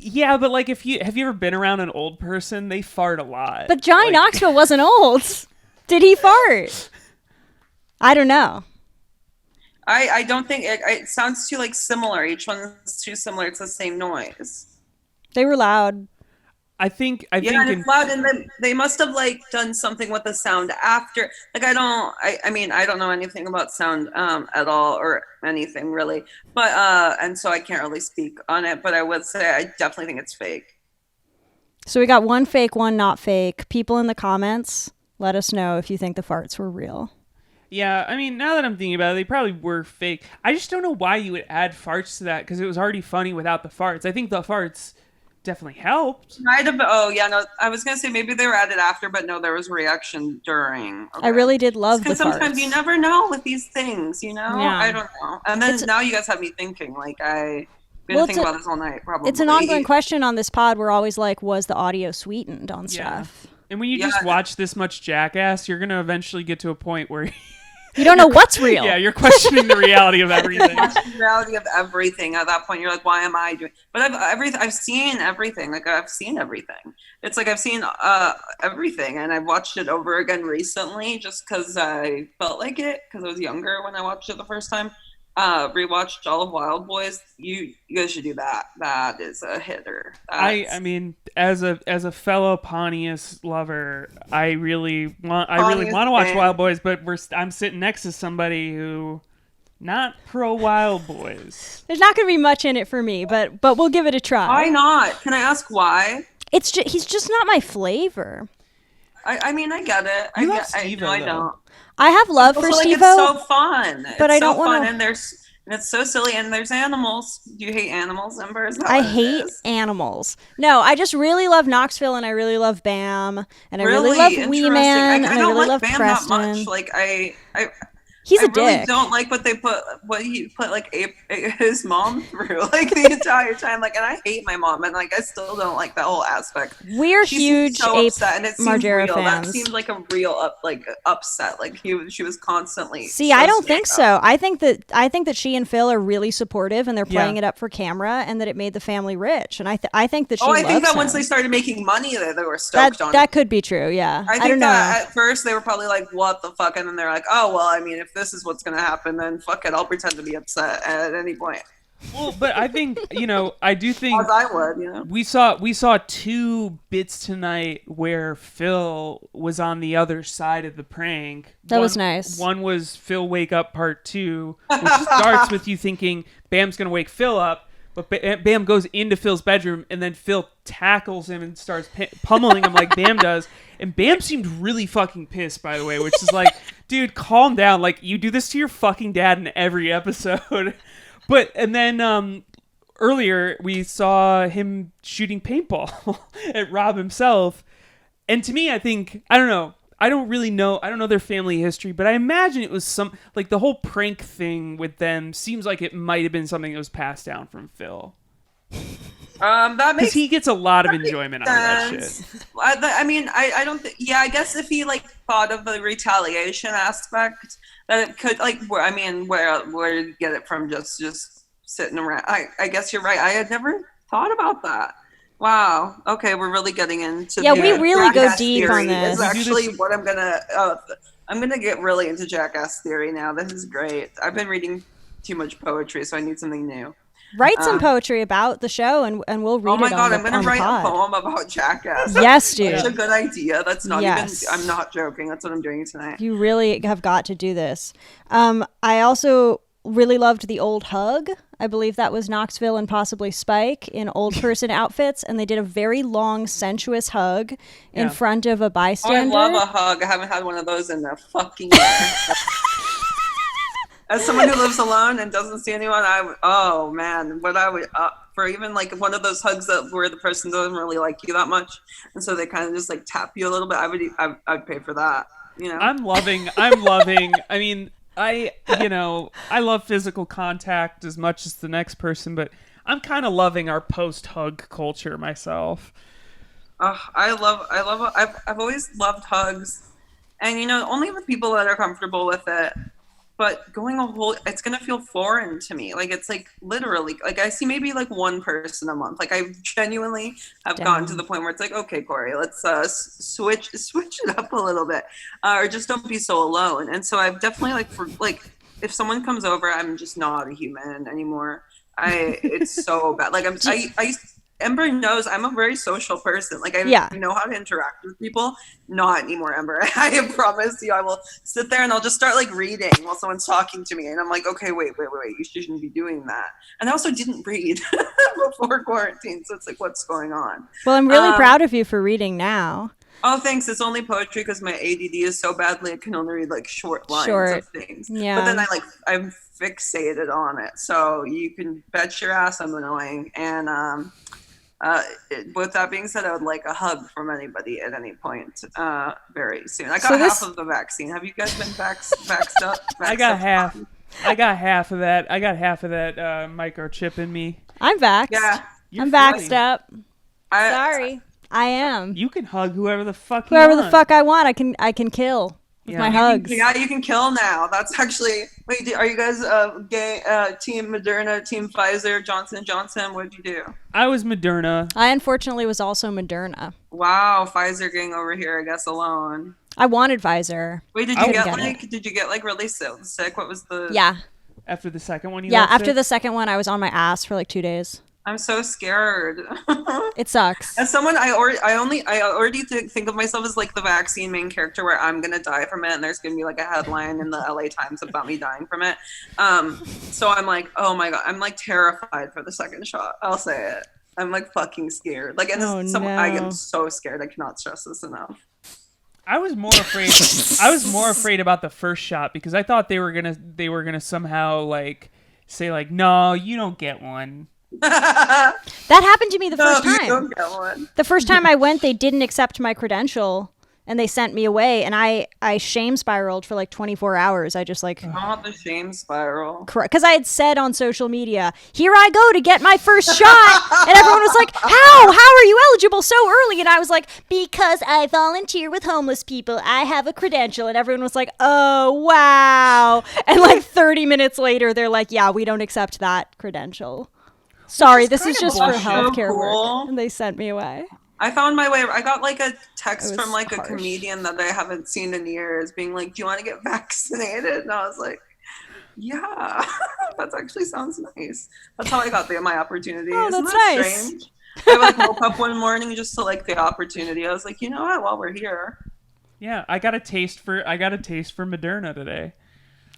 Yeah, but like, have you ever been around an old person? They fart a lot. But Johnny Knoxville wasn't old. Did he fart? I don't know. I don't think it sounds too like similar. Each one's too similar. It's the same noise. They were loud. I think and it's loud, and they must have like done something with the sound after. Like I mean I don't know anything about sound at all or anything really, but and so I can't really speak on it. But I would say I definitely think it's fake. So we got one fake, one not fake. People in the comments, let us know if you think the farts were real. Yeah, I mean, now that I'm thinking about it, they probably were fake. I just don't know why you would add farts to that, because it was already funny without the farts. I think the farts definitely helped. Might have. Oh yeah, no. I was gonna say maybe they were added after, but no, there was reaction during. Okay. I really did love the farts. Sometimes you never know with these things, you know. Yeah. I don't know. And then now you guys have me thinking. Like I've been thinking about this all night. Probably. It's an ongoing question on this pod. We're always like, was the audio sweetened on stuff? And when you just watch this much Jackass, you're gonna eventually get to a point where you don't know what's real. Yeah, you're questioning the reality of everything. The reality of everything. At that point, you're like, why am I doing? But I've seen everything. Like I've seen everything. It's like I've seen everything, and I've watched it over again recently, just because I felt like it. Because I was younger when I watched it the first time. Rewatched all of Wild Boys. You guys should do that. That is a hitter. I mean, as a fellow Pontius lover, I really want to watch Wild Boys, but I'm sitting next to somebody who not pro Wild Boys. There's not going to be much in it for me, but we'll give it a try. Why not? Can I ask why? He's just not my flavor. I mean, I get it. I don't. I have love for Steve-O. It's so fun. But I don't want to. And it's so silly. And there's animals. Do you hate animals, Ember? I hate animals. No, I just really love Knoxville, and I really love Bam, and I really love Wee Man, and I really love Bam Preston. That much. Like He's a dick. I really don't like what he put like his mom through like the entire time. Like, and I hate my mom, and like I still don't like that whole aspect. We're huge Ape upset, and it Margera fans. That seemed like a real upset. Like she was constantly. See, I don't think so. I think that she and Phil are really supportive, and they're playing it up for camera, and that it made the family rich. And I think that she. I think that him. Once they started making money, they were stoked on it. That could be true. Yeah, I think that at first they were probably like, "What the fuck," and then they're like, "Oh well, I mean, if this is what's gonna happen, then fuck it, I'll pretend to be upset at any point." Well, but I think I do think as I would, we saw two bits tonight where Phil was on the other side of the prank. That was nice. One was Phil Wake Up Part 2, which starts with you thinking Bam's gonna wake Phil up, but Bam goes into Phil's bedroom, and then Phil tackles him and starts pummeling him like Bam does. And Bam seemed really fucking pissed, by the way, which is like, dude, calm down. Like, you do this to your fucking dad in every episode. And then earlier we saw him shooting paintball at Rob himself. And to me, I think, I don't know. I don't know their family history, but I imagine it was like the whole prank thing with them seems like it might have been something that was passed down from Phil. That makes, because he gets a lot of enjoyment out of that shit. I mean, I don't think. Yeah, I guess if he like thought of the retaliation aspect, that it could like. Where to get it from? Just sitting around. I guess you're right. I had never thought about that. Wow. Okay, we're really getting into. Yeah, we really go deep theory. on this. It's actually what I'm gonna get really into Jackass theory now. This is great. I've been reading too much poetry, so I need something new. Write some poetry about the show, and we'll read it. Oh my god, I'm gonna write a poem about Jackass. Yes, dude. That's a good idea. That's not even. I'm not joking. That's what I'm doing tonight. You really have got to do this. I also really loved the old hug. I believe that was Knoxville and possibly Spike in old person outfits, and they did a very long, sensuous hug in front of a bystander. I love a hug. I haven't had one of those in a fucking year. As someone who lives alone and doesn't see anyone, for even like one of those hugs where the person doesn't really like you that much, and so they kind of just like tap you a little bit. I'd pay for that. You know, I'm loving. I mean, I love physical contact as much as the next person, but I'm kind of loving our post-hug culture myself. I've always loved hugs, and only with people that are comfortable with it. but going a whole, it's gonna feel foreign to me. Like it's like literally, like I see maybe like one person a month. Like I genuinely have gotten to the point where it's like, okay, Corie, let's switch it up a little bit, or just don't be so alone. And so I've definitely if someone comes over, I'm just not a human anymore. It's so bad. Like Ember knows I'm a very social person. Like I know how to interact with people. Not anymore, Ember. I promise you, I will sit there and I'll just start like reading while someone's talking to me, and I'm like, okay, wait, you shouldn't be doing that. And I also didn't read before quarantine, so it's like, what's going on? Well, I'm really proud of you for reading now. Oh, thanks. It's only poetry because my ADD is so badly I can only read like short lines of things. Yeah. But then I'm fixated on it. So you can bet your ass I'm annoying. And with that being said, I would like a hug from anybody at any point very soon. I got half of the vaccine. Have you guys been vaxxed up? I got half. I got half of that. I got half of that microchip in me. I'm vaxxed. Yeah. I'm vaxxed up. Sorry. I am. You can hug whoever the fuck the fuck I want. I can kill with my hugs. You can kill now. That's actually. Wait, are you guys gay? Team Moderna, Team Pfizer, Johnson & Johnson? What did you do? I was Moderna. I unfortunately was also Moderna. Wow, Pfizer gang over here. I guess alone. I wanted Pfizer. Wait, did you get like really sick? What was the? Yeah. After the second one, after the second one, I was on my ass for like 2 days. I'm so scared. It sucks. As someone, I already think of myself as like the vaccine main character where I'm gonna die from it, and there's gonna be like a headline in the LA Times about me dying from it. So I'm like, oh my god, I'm like terrified for the second shot. I'll say it. I'm like fucking scared. Like, and I am so scared. I cannot stress this enough. I was more afraid. I was more afraid about the first shot because I thought they were gonna somehow like say like, no, you don't get one. That happened to me the first time. You don't get one. The first time I went, they didn't accept my credential and they sent me away, and I shame spiraled for like 24 hours. I just like not the shame spiral. Correct, because I had said on social media, "Here I go to get my first shot," and everyone was like, "How are you eligible so early?" And I was like, "Because I volunteer with homeless people. I have a credential." And everyone was like, "Oh wow!" And like 30 minutes later, they're like, "Yeah, we don't accept that credential. Sorry, this is just for healthcare work." And they sent me away. I found my way. I got like a text from like a comedian that I haven't seen in years being like, "Do you want to get vaccinated?" And I was like, yeah, that actually sounds nice. That's how I got my opopportunity. Oh, Isn't that's that nice. strange? I like woke up one morning just to like the opportunity. I was like, you know what, while we're here. Yeah, I got a taste for Moderna today.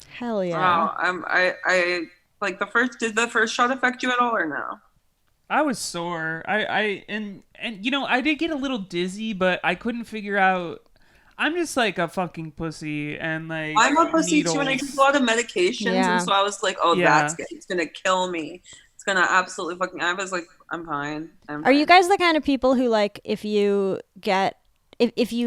Hell yeah. Wow. I like did the first shot affect you at all or no? I was sore. And you know, I did get a little dizzy, but I couldn't figure out. I'm just like a fucking pussy, and like I'm a pussy needles. too, and I take a lot of medications, and so I was like, oh, it's gonna kill me. It's gonna absolutely fucking. I was like, I'm fine. Are you guys the kind of people who like if you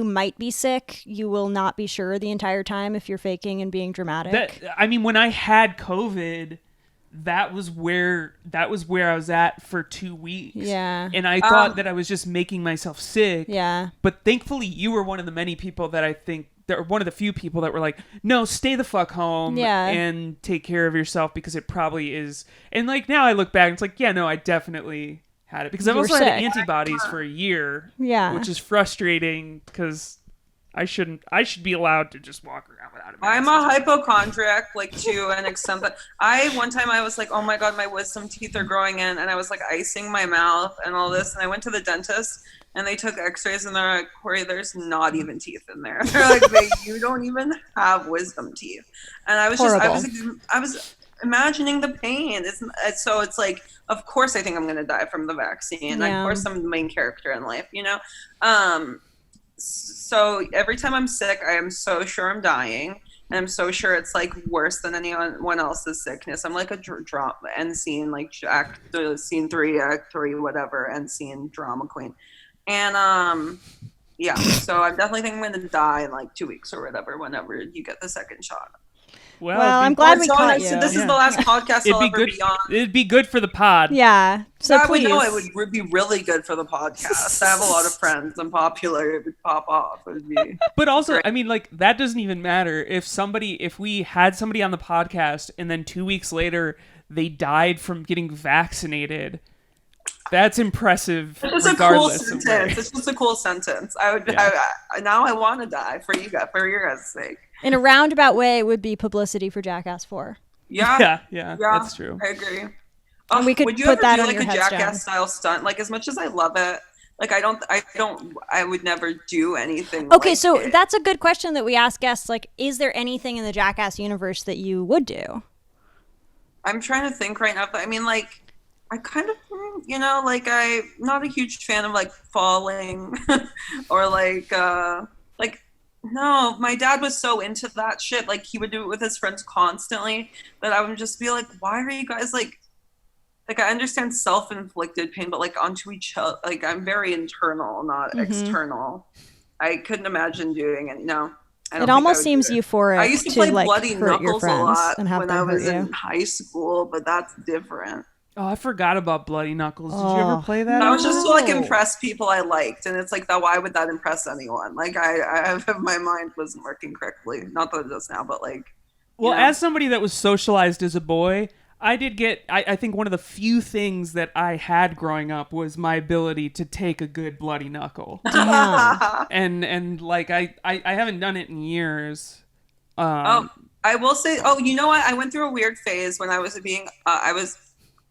might be sick, you will not be sure the entire time if you're faking and being dramatic? I mean, when I had COVID, that was where I was at for 2 weeks. Yeah. And I thought that I was just making myself sick. Yeah. But thankfully you were one of the many people that I think one of the few people that were like, no, stay the fuck home and take care of yourself because it probably is. And like now I look back and it's like, yeah, no, I definitely had it because I've also had antibodies for a year. Yeah. Which is frustrating because I should be allowed to just walk around without a mask. I'm a hypochondriac, like to an extent that one time I was like, oh my god, my wisdom teeth are growing in, and I was like icing my mouth and all this, and I went to the dentist and they took x-rays and they're like, Corie, there's not even teeth in there. They're like, you don't even have wisdom teeth. And I was I was imagining the pain. So it's like, of course I think I'm gonna die from the vaccine. Yeah. Of course I'm the main character in life, you know? So every time I'm sick, I am so sure I'm dying, and I'm so sure it's like worse than anyone else's sickness. I'm like a drama end scene, like scene 3, act 3, whatever, end scene drama queen, and yeah. So I definitely think I'm gonna die in like 2 weeks or whatever. Whenever you get the second shot. Well, I'm glad we caught you. So this is the last podcast I'll ever be on. It'd be good for the pod. Yeah. So please. It would be really good for the podcast. I have a lot of friends. I'm popular. It would pop off. It would be. But also, great. I mean, like, that doesn't even matter. If we had somebody on the podcast and then 2 weeks later they died from getting vaccinated, that's impressive. It's a cool sentence. It's just a cool sentence. Now I want to die for you guys, for your guys' sake. In a roundabout way, it would be publicity for Jackass 4. Yeah, that's true. I agree. And we could would you put ever that do on like your a headstone. Jackass style stunt? Like, as much as I love it, like I would never do anything. Okay, like so it. that's a good question that we ask guests. Like, is there anything in the Jackass universe that you would do? I'm trying to think right now. But I mean, like, I kind of, like, I'm not a huge fan of like falling or like. No, my dad was so into that shit. Like, he would do it with his friends constantly that I would just be like, why are you guys like I understand self-inflicted pain, but like onto each other. Like, I'm very internal, not external. I couldn't imagine doing it. No. It almost seems euphoric. I used to play like, Bloody Knuckles a lot when I was in high school, but that's different. Oh, I forgot about Bloody Knuckles. Did you ever play that? I was just to like impress people I liked, and it's like, that. Why would that impress anyone? Like, my mind wasn't working correctly. Not that it does now, but like. Well, as somebody that was socialized as a boy, I did get. I think one of the few things that I had growing up was my ability to take a good bloody knuckle. and like I haven't done it in years. I will say. Oh, you know what? I went through a weird phase when I was being.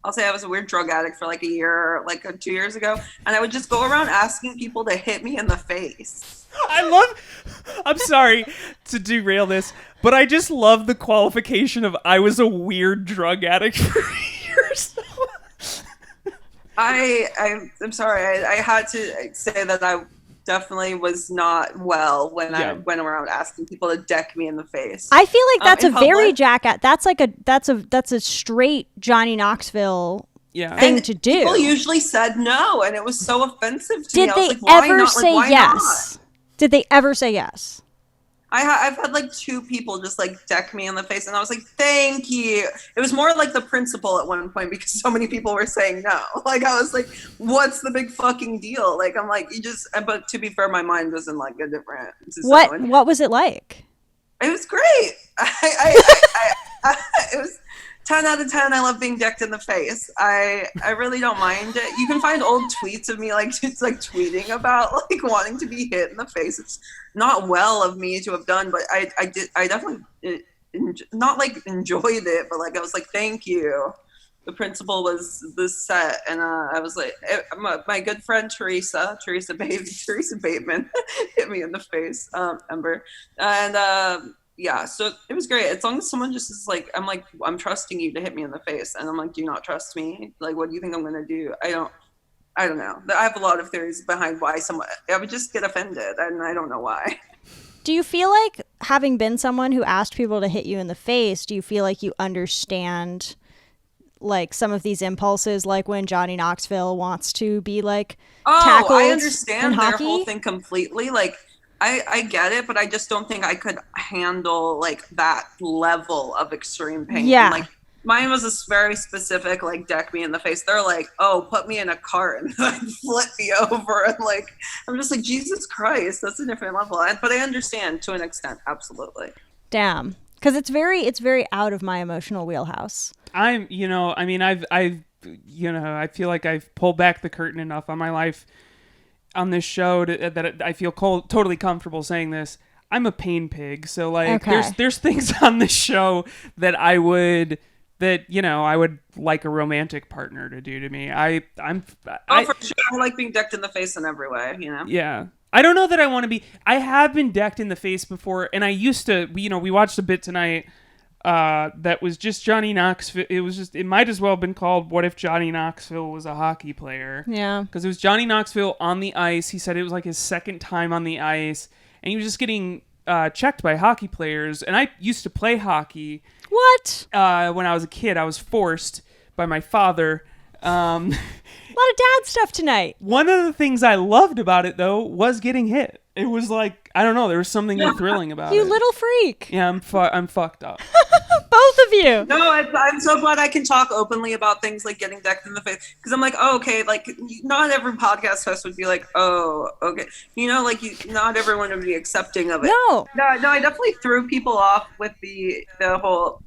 I'll say I was a weird drug addict for like a year, like 2 years ago. And I would just go around asking people to hit me in the face. I'm sorry to derail this, but I just love the qualification of I was a weird drug addict for years. I'm sorry. I had to say that I definitely was not well when I went around asking people to deck me in the face. I feel like that's a very Jackass. That's a straight Johnny Knoxville thing to do. People usually said no, and it was so offensive to me. Did they ever say yes? Did they ever say yes? I've had like 2 people just like deck me in the face, and I was like, thank you. It was more like the principal at one point because so many people were saying no. Like, I was like, what's the big fucking deal? Like, I'm like, but to be fair, my mind was in like a different zone. What was it like? It was great. It was 10 out of 10. I love being decked in the face. I really don't mind it. You can find old tweets of me like just like tweeting about like wanting to be hit in the face. It's not well of me to have done, but I definitely not like enjoyed it, but like I was like, thank you. The principal was this set, and I was like, my good friend Teresa Bateman hit me in the face, Ember, and yeah, so it was great. As long as someone just is like, I'm trusting you to hit me in the face, and I'm like, do you not trust me? Like, what do you think I'm gonna do? I don't know. I have a lot of theories behind why I would just get offended, and I don't know why. Do you feel like, having been someone who asked people to hit you in the face, do you feel like you understand like some of these impulses, like when Johnny Knoxville wants to be like tackled? I understand their whole thing completely. Like, I get it, but I just don't think I could handle like that level of extreme pain. Yeah. Like, mine was a very specific, like, deck me in the face. They're like, oh, put me in a cart and like flip me over, and like, I'm just like, Jesus Christ, that's a different level. But I understand to an extent, absolutely. Damn, because it's very out of my emotional wheelhouse. I feel like I've pulled back the curtain enough on my life on this show that I feel totally comfortable saying this. I'm a pain pig, so like, there's things on this show that I would like a romantic partner to do to me. For sure. I like being decked in the face in every way, you know? Yeah. I don't know that I want to be. I have been decked in the face before, and I used to, we watched a bit tonight that was just Johnny Knoxville. It might as well have been called What If Johnny Knoxville Was a Hockey Player? Yeah. Because it was Johnny Knoxville on the ice. He said it was like his second time on the ice, and he was just getting checked by hockey players. And I used to play hockey. What? When I was a kid, I was forced by my father. A lot of dad stuff tonight. One of the things I loved about it, though, was getting hit. It was like, I don't know, there was something thrilling about it. You little freak. Yeah, I'm fucked up. both of you. No, I'm so glad I can talk openly about things like getting decked in the face, because I'm like, oh, okay, like not every podcast host would be like, oh, okay, like not everyone would be accepting of it. No, I definitely threw people off with the whole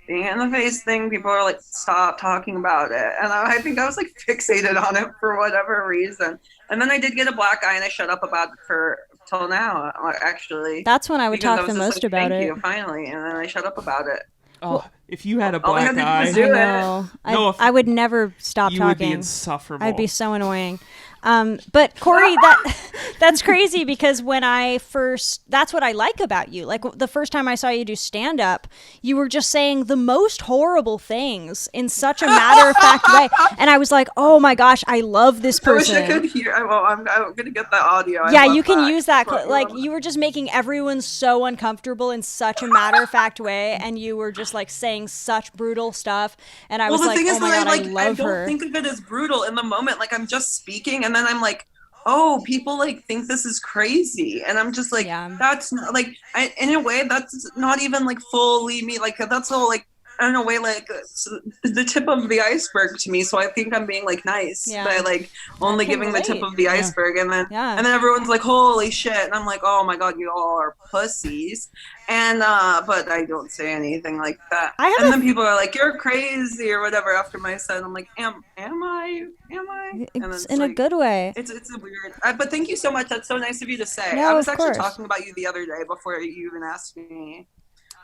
being in the face thing. People are like, stop talking about it, and I think I was like fixated on it for whatever reason. And then I did get a black eye, and I shut up about it for till now. Actually, that's when I would talk the just most about Thank it. you, finally, and then I shut up about it. Oh, if you had a all I black had to do was eye, do it. I would never stop you talking. would be insufferable. I'd be so annoying. But Corie, that's crazy, because when that's what I like about you. Like the first time I saw you do stand up, you were just saying the most horrible things in such a matter of fact way. And I was like, oh my gosh, I love this person. I wish I could hear. I'm going to get that audio. Yeah, you can use that. Like you were just making everyone so uncomfortable in such a matter of fact way. And you were just like saying such brutal stuff. And I was like, oh my God, I love her. I don't think of it as brutal in the moment. Like I'm just speaking, and then I'm like, oh, people like think this is crazy, and I'm just like, that's not like, in a way that's not even like fully me. Like that's all like, in a way, like the tip of the iceberg to me. So I think I'm being like nice by like only giving the tip of the iceberg, and then everyone's like, holy shit, and I'm like, oh my God, you all are pussies. And but I don't say anything like that. And then people are like, you're crazy or whatever after my set. I'm like, am I? And it's in like, a good way. It's a weird. But thank you so much. That's so nice of you to say. No, I was actually talking about you the other day before you even asked me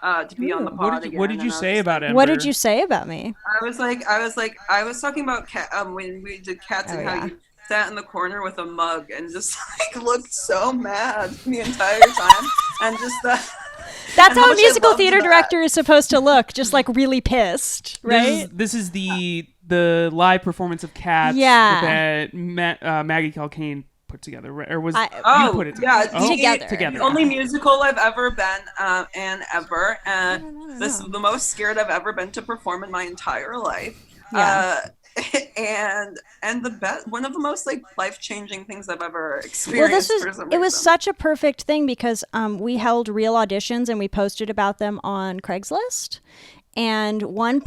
to be on the pod again. What did you say about Ember? What did you say about me? I was talking about when we did Cats and how you sat in the corner with a mug and just like looked so mad the entire time, and just that's how a musical theater director is supposed to look, just like really pissed, right? This is the live performance of Cats that Maggie Calcane put together, or was you put it together? Together. The only musical I've ever been and ever, and this is the most scared I've ever been to perform in my entire life. And the best, one of the most like life-changing things I've ever experienced. Well, it was such a perfect thing, because we held real auditions and we posted about them on Craigslist. And one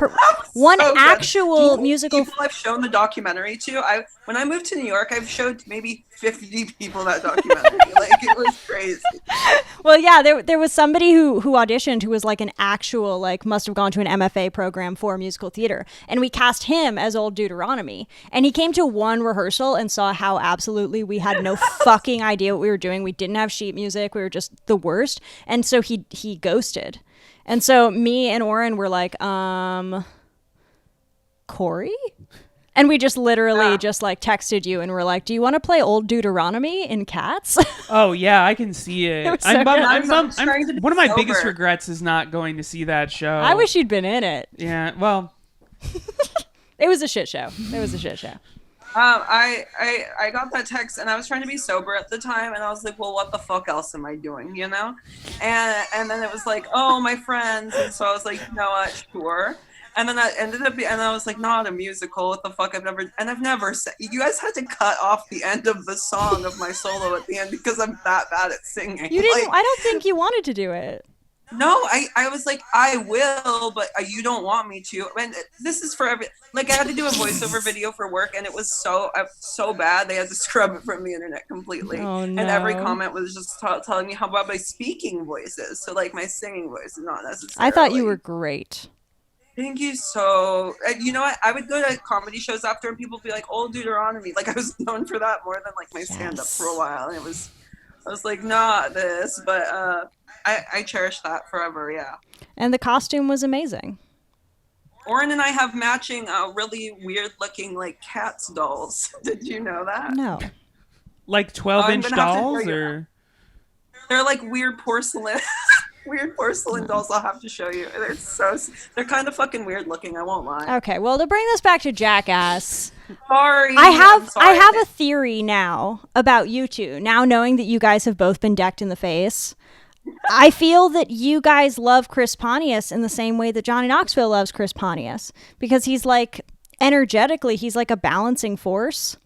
actual musical. People I've shown the documentary to. When I moved to New York, I've showed maybe 50 people that documentary. Like it was crazy. Well, yeah, there was somebody who auditioned who was like an actual, like, must have gone to an MFA program for musical theater, and we cast him as Old Deuteronomy. And he came to one rehearsal and saw how absolutely we had no fucking idea what we were doing. We didn't have sheet music. We were just the worst. And so he ghosted. And so me and Oren were like, Corie? And we just literally just like texted you and we're like, do you want to play Old Deuteronomy in Cats? Oh yeah, I can see it. I'm one of my biggest regrets is not going to see that show. I wish you'd been in it. Yeah, well. It was a shit show. I got that text and I was trying to be sober at the time, and I was like, well, what the fuck else am I doing, you know? And then it was like, oh, my friends, and so I was like, you know what, sure. And then I ended up, and I was like, not a musical, what the fuck, I've never said, you guys had to cut off the end of the song of my solo at the end because I'm that bad at singing. You didn't, I don't think you wanted to do it. No, I was like, I will, but you don't want me to. And this is for every, like, I had to do a voiceover video for work, and it was so bad, they had to scrub it from the internet completely. Oh, no. And every comment was just telling me how bad my speaking voice is. So, like, my singing voice is not necessarily. I thought you were great. Thank you. So, you know what? I would go to comedy shows after, and people would be like, Old Deuteronomy. Like, I was known for that more than, like, my stand-up for a while. And I was like, not this, but I cherish that forever, yeah. And the costume was amazing. Oren and I have matching really weird-looking, like, Cats dolls. Did you know that? No. Like 12-inch dolls, or? They're like weird porcelain. Weird porcelain dolls. I'll have to show you. They're kind of fucking weird looking, I won't lie. Okay, well, to bring this back to Jackass. Sorry. I have a theory now about you two. Now knowing that you guys have both been decked in the face, I feel that you guys love Chris Pontius in the same way that Johnny Knoxville loves Chris Pontius, because he's like, energetically, he's like a balancing force.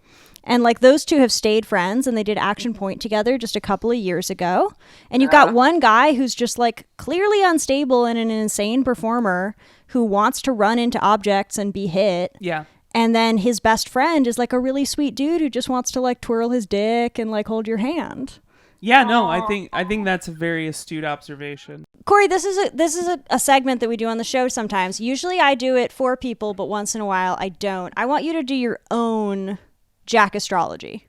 And like those two have stayed friends, and they did Action Point together just a couple of years ago. And you've got one guy who's just like clearly unstable and an insane performer who wants to run into objects and be hit. Yeah. And then his best friend is like a really sweet dude who just wants to like twirl his dick and like hold your hand. Yeah, no, I think that's a very astute observation. Corie, this is a segment that we do on the show sometimes. Usually I do it for people, but once in a while I don't. I want you to do your own Jack astrology.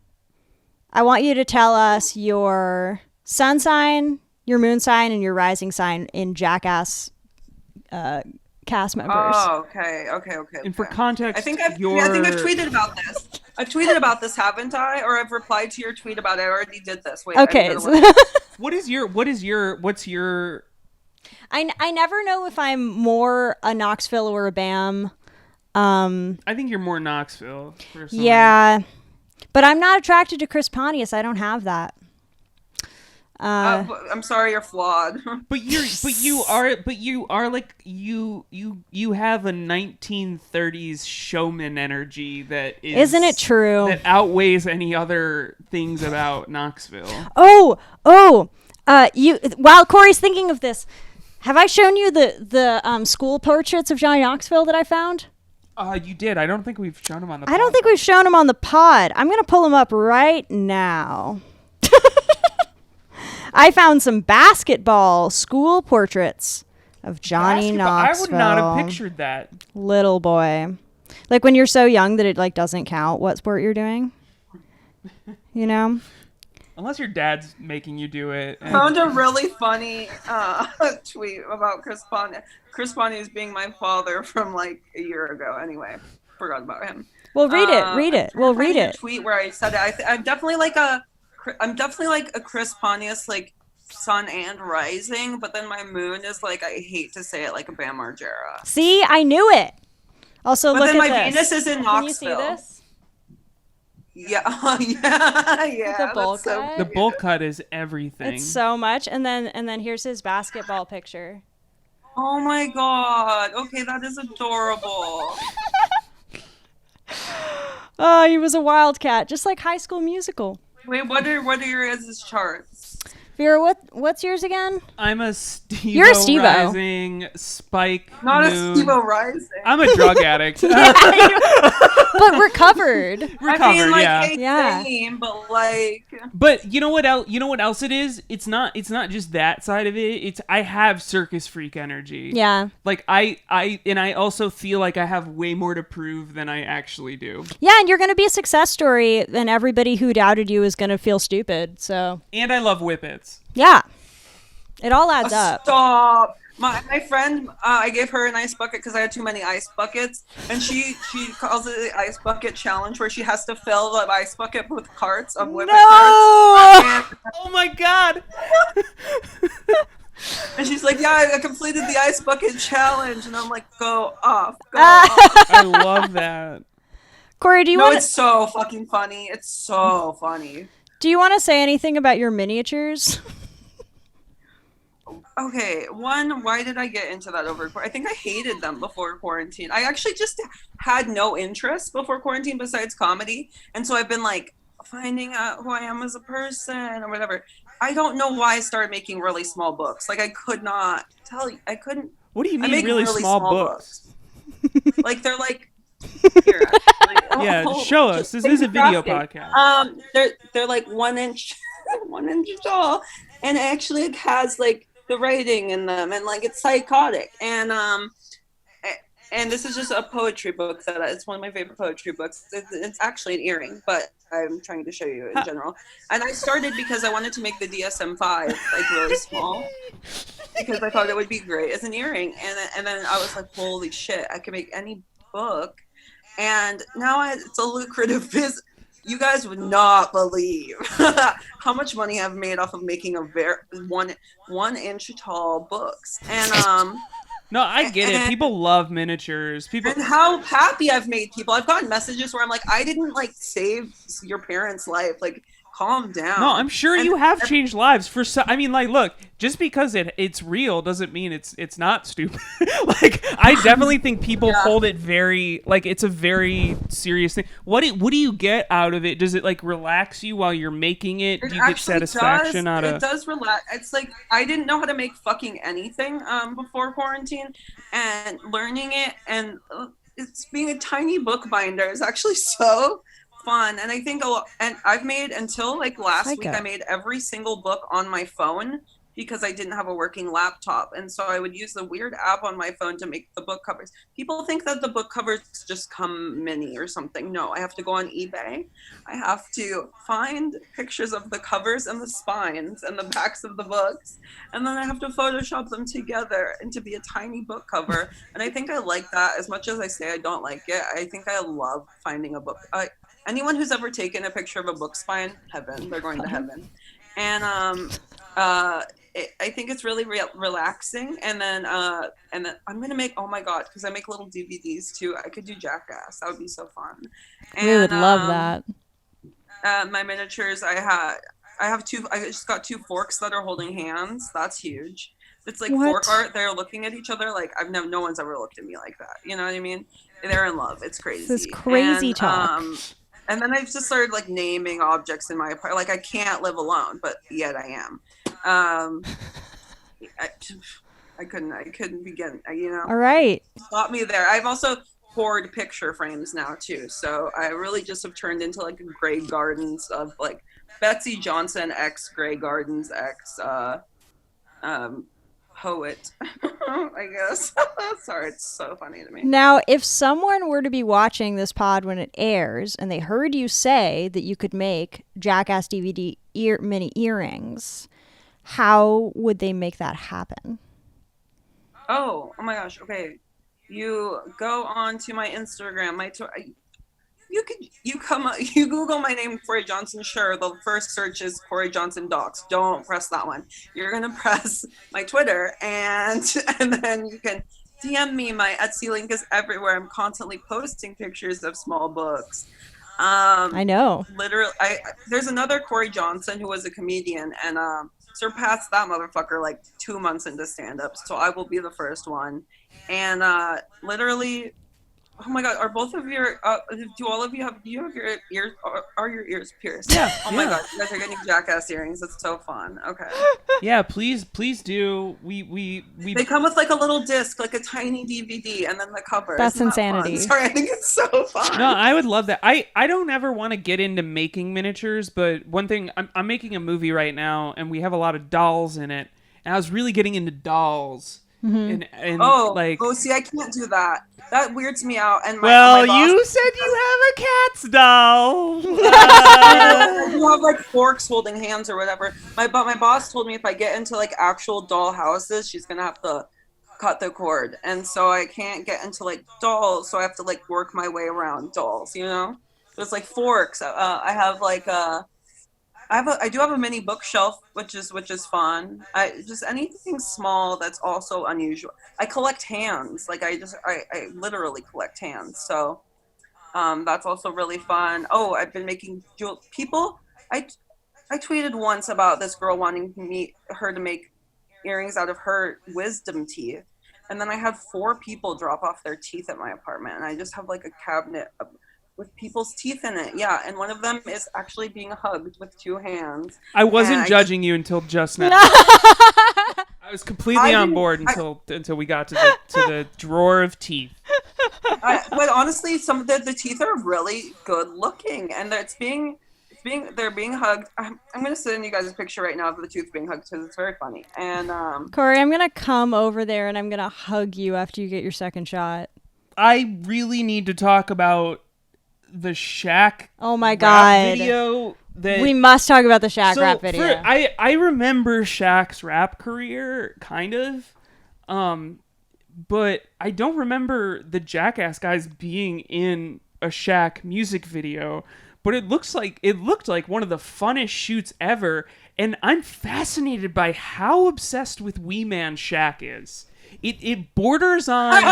I want you to tell us your sun sign, your moon sign, and your rising sign in Jackass cast members. Oh, okay. And for context, I think I've tweeted about this. I've tweeted about this, haven't I? Or I've replied to your tweet about it. I already did this. Wait. Okay. What's your? I never know if I'm more a Knoxville or a BAM. I think you're more Knoxville. Personally. Yeah, but I'm not attracted to Chris Pontius. I don't have that. I'm sorry, you're flawed. But you are like you have a 1930s showman energy that is. Isn't it true? That outweighs any other things about Knoxville. While Corey's thinking of this, have I shown you the school portraits of Johnny Knoxville that I found? You did. I don't think we've shown him on the pod. I don't think we've shown him on the pod. I'm going to pull him up right now. I found some basketball school portraits of Johnny Knoxville. I would not have pictured that. Little boy. Like when you're so young that it like doesn't count what sport you're doing. You know? Unless your dad's making you do it. I found a really funny tweet about Chris Pontius. Chris Pontius being my father from like a year ago. Anyway, forgot about him. Well, read it. We'll read it. A tweet where I said it. I'm definitely like a Chris Pontius, like sun and rising, but then my moon is like, I hate to say it, like a Bam Margera. See, I knew it. Also, but look then at my this. Venus is in Knoxville. Can you see this? Yeah. The bowl cut. The bowl cut is everything. It's so much, and then here's his basketball picture. Oh my god. Okay, that is adorable. Oh, he was a wildcat, just like High School Musical. Wait, what are your guys' charts? Vera, what's yours again? I'm a Steve-O You're a Steve-O. Rising, Spike Not moon. a Steve-O Rising. I'm a drug addict. But recovered. I mean, like, yeah. Same, but like. But you know what else? You know what else it is? It's not just that side of it. It's I have circus freak energy. Yeah. Like I also feel like I have way more to prove than I actually do. Yeah, and you're going to be a success story, and everybody who doubted you is going to feel stupid. So. And I love whippets. Yeah. It all adds up. Stop. My friend, I gave her an ice bucket because I had too many ice buckets, and she calls it the ice bucket challenge, where she has to fill the ice bucket with carts of whippet carts. Oh my god! And she's like, "Yeah, I completed the ice bucket challenge," and I'm like, "Go off, go off." I love that. Corie, do you want? It's so fucking funny. It's so funny. Do you want to say anything about your miniatures? Okay, one, why did I get into that over? I think I hated them before quarantine. I actually just had no interest before quarantine besides comedy. And so I've been like finding out who I am as a person or whatever. I don't know why I started making really small books. Like I could not tell you. I couldn't. What do you mean really small books? Like they're like. Here, actually. Yeah, show us. This is a video podcast. They're like 1 inch, 1 inch tall, and it actually has like the writing in them, and like it's psychotic, and this is just a poetry book that it's one of my favorite poetry books. It's actually an earring, but I'm trying to show you in general. And I started because I wanted to make the DSM-5 like really small because I thought it would be great as an earring, and then I was like, holy shit, I can make any book, and now it's a lucrative business. You guys would not believe how much money I've made off of making a one inch tall books. And no, I get it. People love miniatures. And how happy I've made people. I've gotten messages where I'm like, I didn't like save your parents' life. Like, calm down. No, I'm sure you have changed lives for some. I mean, like, look, just because it's real doesn't mean it's not stupid. Like, I definitely think people hold it very, like, it's a very serious thing. What do you get out of it? Does it like relax you while you're making it? Do you get satisfaction out of it? It does relax. It's like I didn't know how to make fucking anything before quarantine, and learning it, and it's being a tiny bookbinder is actually so fun. And I think and I've made, until like last week, I made every single book on my phone because I didn't have a working laptop, and so I would use the weird app on my phone to make the book covers. People think that the book covers just come mini or something. No, I have to go on eBay. I have to find pictures of the covers and the spines and the backs of the books, and then I have to Photoshop them together into be a tiny book cover. And I think I like that as much as I say I don't like it. I think I love finding a book. Anyone who's ever taken a picture of a book spine, heaven, they're going to heaven. And I think it's really relaxing. And then I'm gonna make, oh my god, because I make little DVDs too. I could do Jackass. That would be so fun. And, we would love that. My miniatures, I have two. I just got two forks that are holding hands. That's huge. It's like fork art. They're looking at each other like no one's ever looked at me like that. You know what I mean? They're in love. It's crazy. This is crazy talk. And then I've just started like naming objects in my apartment. Like I can't live alone, but yet I am. I couldn't begin. You know. All right. Stop me there. I've also poured picture frames now too, so I really just have turned into like Grey Gardens of like Betsy Johnson x Grey Gardens x poet. I guess. Sorry, it's so funny to me. Now, if someone were to be watching this pod when it airs and they heard you say that you could make Jackass DVD mini earrings, how would they make that happen? Oh my gosh. Okay. You go on to my Instagram, you Google my name, Corie Johnson. Sure, the first search is Corie Johnson Docs. Don't press that one. You're gonna press my Twitter, and then you can DM me. My Etsy link is everywhere. I'm constantly posting pictures of small books. I know. Literally, there's another Corie Johnson who was a comedian and surpassed that motherfucker like 2 months into stand-up. So I will be the first one. And literally, oh my god, are both of your do you have your ears, are your ears pierced? Yeah. Oh my god, you guys are getting Jackass earrings. That's so fun. Okay. Yeah, please do. We They come with like a little disc, like a tiny DVD, and then the cover. That's Isn't insanity. That fun? Sorry, I think it's so fun. No, I would love that. I don't ever want to get into making miniatures, but one thing, I'm making a movie right now, and we have a lot of dolls in it, and I was really getting into dolls. Mm-hmm. And see, I can't do that. That weirds me out. And my boss, you said you have a cat's doll. You have like forks holding hands or whatever. My boss told me if I get into like actual doll houses, she's gonna have to cut the cord, and so I can't get into like dolls. So I have to like work my way around dolls. You know, so it's like forks. I have like I do have a mini bookshelf, which is fun. Just anything small that's also unusual. I collect hands. Like I literally collect hands. So that's also really fun. Oh, I've been making people. I tweeted once about this girl wanting her to make earrings out of her wisdom teeth, and then I had 4 people drop off their teeth at my apartment, and I just have like a cabinet with people's teeth in it. Yeah, and one of them is actually being hugged with 2 hands. I wasn't judging you until just now. I was completely on board until we got to the drawer of teeth. But honestly, some of the teeth are really good looking, and they're being hugged. I'm gonna send you guys a picture right now of the tooth being hugged because it's very funny. And Corie, I'm gonna come over there and I'm gonna hug you after you get your second shot. I really need to talk about the Shaq God video. We must talk about the Shaq rap video. I remember Shaq's rap career, kind of, but I don't remember the Jackass guys being in a Shaq music video. But it looked like one of the funnest shoots ever, and I'm fascinated by how obsessed with Wee Man Shaq is. It borders on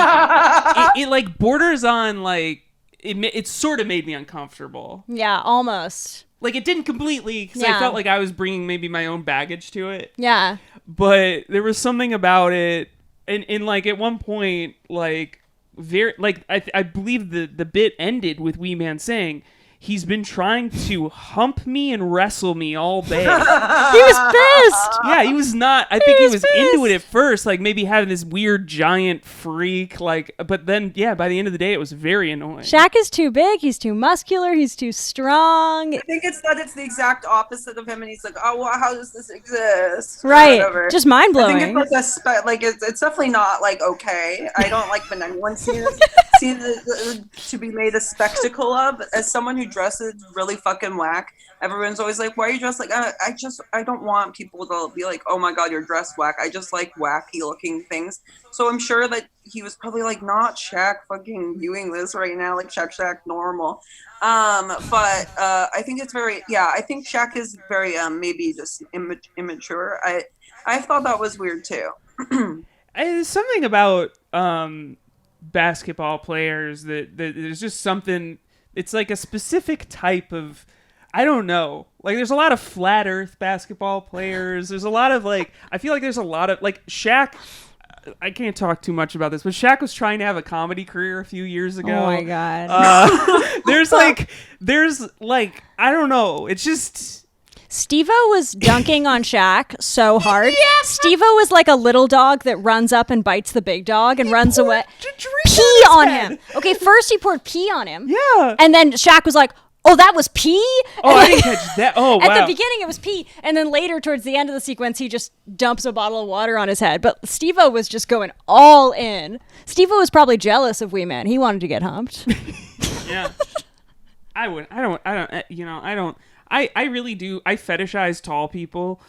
it sort of made me uncomfortable. Yeah, almost. like it didn't completely, because I felt like I was bringing maybe my own baggage to it. Yeah. But there was something about it, and like at one point, like very, like I believe the bit ended with Wee Man saying, he's been trying to hump me and wrestle me all day. He was pissed. Yeah, he was not. I think he was into it at first, like maybe having this weird giant freak, like. But then, yeah, by the end of the day, it was very annoying. Shaq is too big. He's too muscular. He's too strong. I think it's the exact opposite of him, and he's like, oh, well, how does this exist? Right, just mind blowing. I think it's like it's definitely not like okay. I don't like when anyone sees to be made a spectacle of. As someone who dresses really fucking whack, everyone's always like, why are you dressed like I don't want people to be like, oh my god, you're dressed whack. I just like wacky looking things. So I'm sure that he was probably like, not Shaq fucking viewing this right now, like Shaq normal. But I think it's very, I think Shaq is very maybe just immature. I thought that was weird too. There's something about basketball players that there's just something. It's like a specific type of, I don't know. Like there's a lot of flat earth basketball players. There's a lot of like, I feel like there's a lot of like Shaq. I can't talk too much about this, but Shaq was trying to have a comedy career a few years ago. Oh my god. There's like, I don't know. It's just. Steve-O was dunking on Shaq so hard. Yeah. Steve-O was like a little dog that runs up and bites the big dog and runs away. Pee on him. Okay, first he poured pee on him. Yeah. And then Shaq was like, oh, that was pee? Oh, I didn't catch that. Oh, wow. At the beginning, it was pee. And then later, towards the end of the sequence, he just dumps a bottle of water on his head. But Steve-O was just going all in. Steve-O was probably jealous of Wee Man. He wanted to get humped. Yeah. I really do. I fetishize tall people.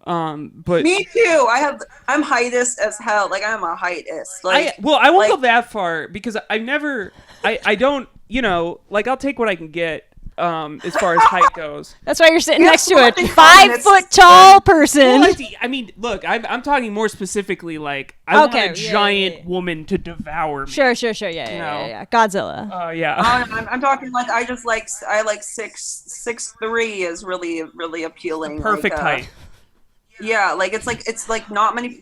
But me too. I'm heightist as hell. Like I'm a heightist. Like I won't go that far because I don't, like I'll take what I can get as far as height goes. That's why you're sitting next to a 5 foot tall person. Well, I mean, look, I'm talking more specifically like I want a giant woman to devour me. Sure. Yeah. Godzilla. Yeah. I'm talking like I like 6'3" is really, really appealing. Perfect like, height. Yeah, like it's like not many.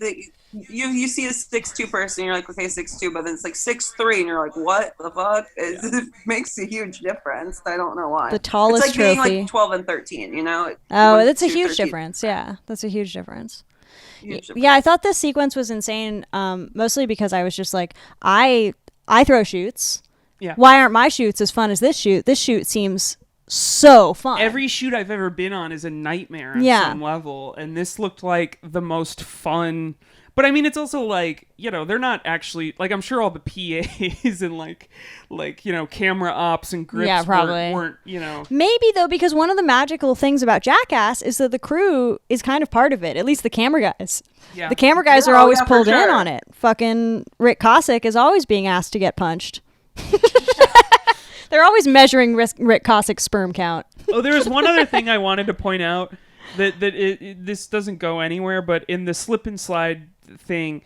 You see a 6'2" person, you're like, okay, 6'2", but then it's like 6'3", and you're like, what the fuck? It makes a huge difference. I don't know why. The tallest it's like trophy. being like 12 and 13, you know? Oh, that's a huge difference. Yeah, that's a huge difference. Yeah, I thought this sequence was insane, mostly because I was just like, I throw shoots. Yeah. Why aren't my shoots as fun as this shoot? This shoot seems so fun. Every shoot I've ever been on is a nightmare on some level, and this looked like the most fun. But I mean, it's also like, they're not actually, like, I'm sure all the PAs and like camera ops and grips weren't. Maybe though, because one of the magical things about Jackass is that the crew is kind of part of it. At least the camera guys. Yeah. The camera guys are always pulled in on it. Fucking Rick Cossack is always being asked to get punched. They're always measuring Rick Cossack's sperm count. Oh, there was one other thing I wanted to point out that this doesn't go anywhere, but in the slip and slide thing,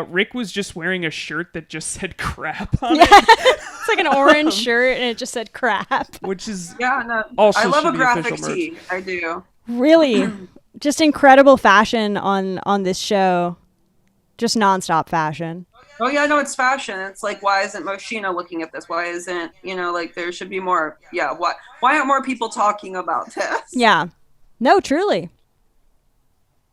Rick was just wearing a shirt that just said crap on it. It's like an orange shirt and it just said crap. Which is also I love a graphic tee. I do. Really? Just incredible fashion on this show. Just nonstop fashion. Oh yeah, no, it's fashion. It's like, why isn't Moschino looking at this? Why isn't, like there should be more. Yeah, why aren't more people talking about this? Yeah. No, truly.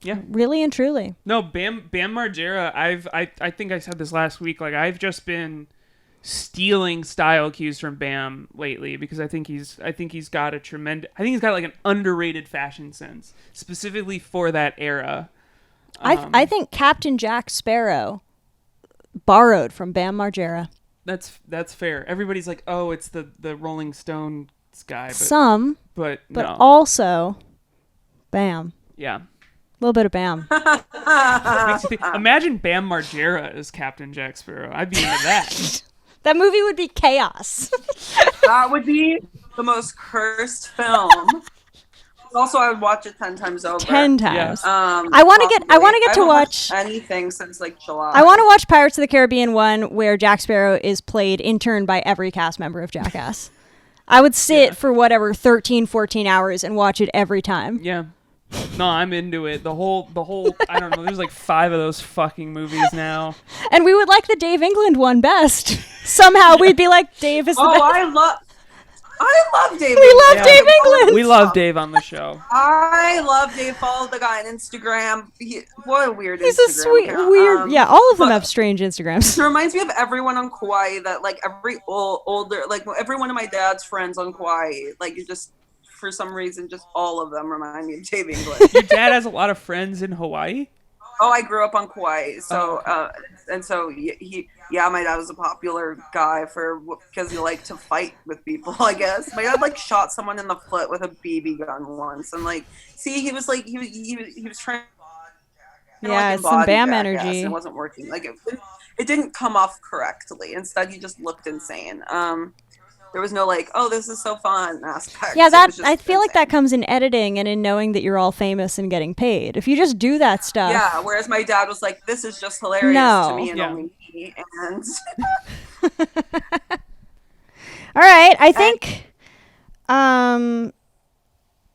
Yeah. Really and truly. No, Bam Margera, I think I said this last week, like I've just been stealing style cues from Bam lately because I think he's got like an underrated fashion sense, specifically for that era. I think Captain Jack Sparrow borrowed from Bam Margera. That's fair. Everybody's like, oh, it's the Rolling Stones guy. But no. Also Bam. Yeah. A little bit of Bam. Imagine Bam Margera as Captain Jack Sparrow. I'd be into that. That movie would be chaos. That would be the most cursed film. Also, I would watch it 10 times over. 10 times. Yeah. I want to get to watch anything since like July. I want to watch Pirates of the Caribbean 1 where Jack Sparrow is played in turn by every cast member of Jackass. I would sit for whatever 13, 14 hours and watch it every time. Yeah. No, I'm into it. The whole I don't know, there's like 5 of those fucking movies now. And we would like the Dave England one best. Somehow we'd be like, Dave is the best. I love Dave. We love Dave England. We love Dave on the show. I love Dave. Follow the guy on Instagram. What a weird He's Instagram a sweet, account. weird. Yeah, all of them have strange Instagrams. It reminds me of everyone on Kauai that, like, every older, like, every one of my dad's friends on Kauai, like, you just, for some reason, just all of them remind me of Dave England. Your dad has a lot of friends in Hawaii? Oh, I grew up on Kauai, so and so my dad was a popular guy because he liked to fight with people. I guess my dad like shot someone in the foot with a BB gun once, and like, see, he was like he was trying. Yeah, it's some BAM Jackass, energy. it wasn't working. Like it didn't come off correctly. Instead, he just looked insane. There was no like, oh, this is so fun aspect. Yeah, that I feel like that comes in editing and in knowing that you're all famous and getting paid. If you just do that stuff. Yeah, whereas my dad was like, this is just hilarious to me and only me. And all right, I think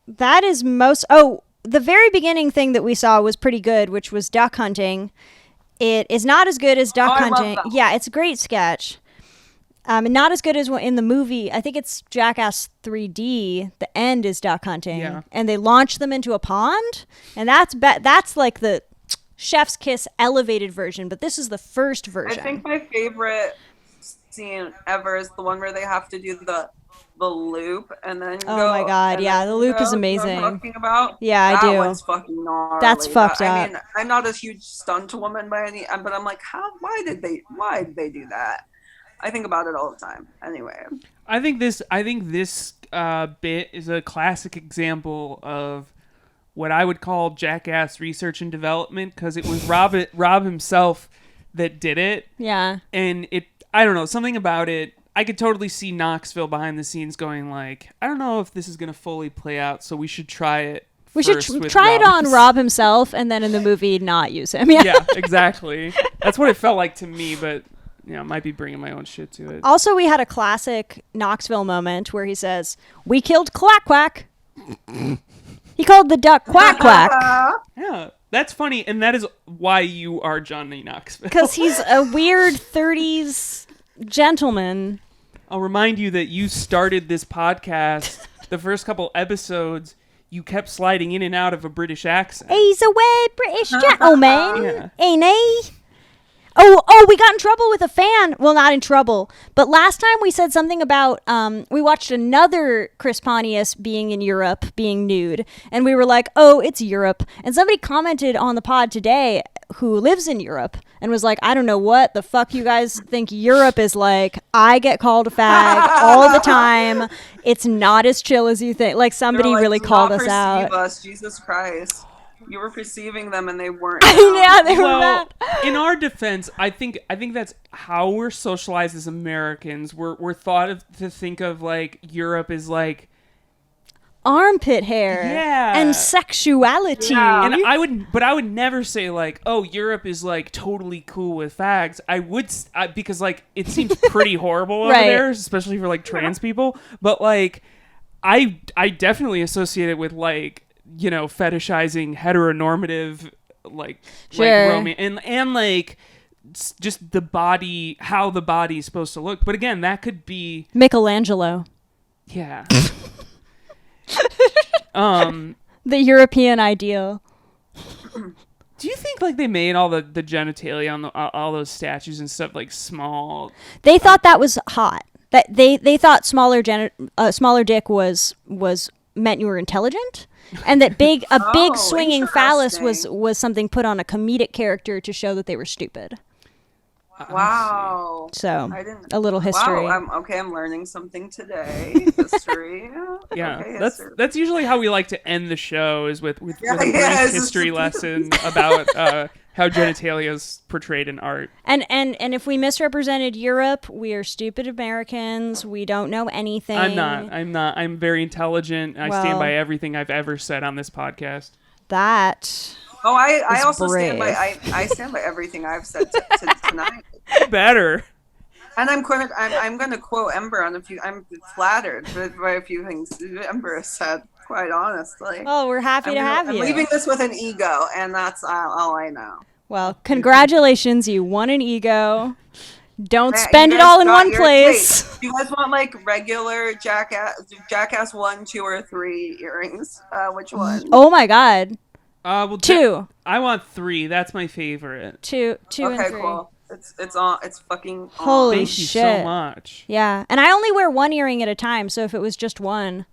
that is most. Oh, the very beginning thing that we saw was pretty good, which was duck hunting. It is not as good as duck hunting. Yeah, it's a great sketch. And not as good as in the movie. I think it's Jackass 3D. The end is duck hunting, and they launch them into a pond, and that's like the chef's kiss elevated version. But this is the first version. I think my favorite scene ever is the one where they have to do the loop and then oh my god, yeah, the loop is amazing. You know what I'm talking about? Yeah, I do. That one's fucking gnarly. That's fucked up. I mean, I'm not a huge stunt woman by any, but I'm like, why did they do that? I think about it all the time. Anyway, I think this bit is a classic example of what I would call Jackass research and development, because it was Rob himself that did it. Yeah, and I don't know, something about it. I could totally see Knoxville behind the scenes going like, I don't know if this is going to fully play out, so we should try it. We should try it on Rob himself, and then in the movie not use him. Yeah, exactly. That's what it felt like to me, but might be bringing my own shit to it. Also, we had a classic Knoxville moment where he says, "We killed Quack Quack." He called the duck Quack Quack. Yeah, that's funny, and that is why you are Johnny Knoxville. Because he's a weird 30s gentleman. I'll remind you that you started this podcast, the first couple episodes, you kept sliding in and out of a British accent. He's a weird British gentleman, ain't he? Oh, we got in trouble with a fan. Well, not in trouble. But last time we said something about, we watched another Chris Pontius being in Europe, being nude. And we were like, oh, it's Europe. And somebody commented on the pod today who lives in Europe and was like, I don't know what the fuck you guys think Europe is like. I get called a fag all the time. It's not as chill as you think. Like, somebody really called us out. Us, Jesus Christ. You were perceiving them and they weren't. Yeah, they were bad. In our defense, I think that's how we're socialized as Americans. We're thought to think of like Europe as like armpit hair, and sexuality. Yeah. And I would never say like, oh, Europe is like totally cool with fags. Because like it seems pretty horrible over there, especially for like trans people. But like, I definitely associate it with like, fetishizing heteronormative, like romance and like just the body, how the body is supposed to look. But again, that could be Michelangelo. Yeah. The European ideal. Do you think like they made all the genitalia on all those statues and stuff like small? They thought that was hot. That they thought smaller dick was meant you were intelligent. And that big swinging phallus was something put on a comedic character to show that they were stupid. Wow. So, a little history. Wow, I'm learning something today. History. Yeah, okay, that's usually how we like to end the show, is with a brief history lesson about how genitalia is portrayed in art. And if we misrepresented Europe, we are stupid Americans. We don't know anything. I'm not. I'm very intelligent. I stand by everything I've ever said on this podcast. That. Oh, I also brave. stand by. I stand by everything I've said tonight. Better. And I'm going to quote Ember on a few. I'm flattered by a few things Ember has said. Quite honestly. Oh, we're happy to have you. I'm leaving this with an ego, and that's all I know. Well, congratulations, you won an ego. Don't spend it all in one place. Wait, do you guys want like regular Jackass 1, 2, or 3 earrings? Which one? Oh my God. Well, 2. I want 3. That's my favorite. 2 and 3. Okay, cool. It's on. It's fucking on. Holy Thank shit. you so much. Yeah, and I only wear 1 earring at a time, so if it was just 1.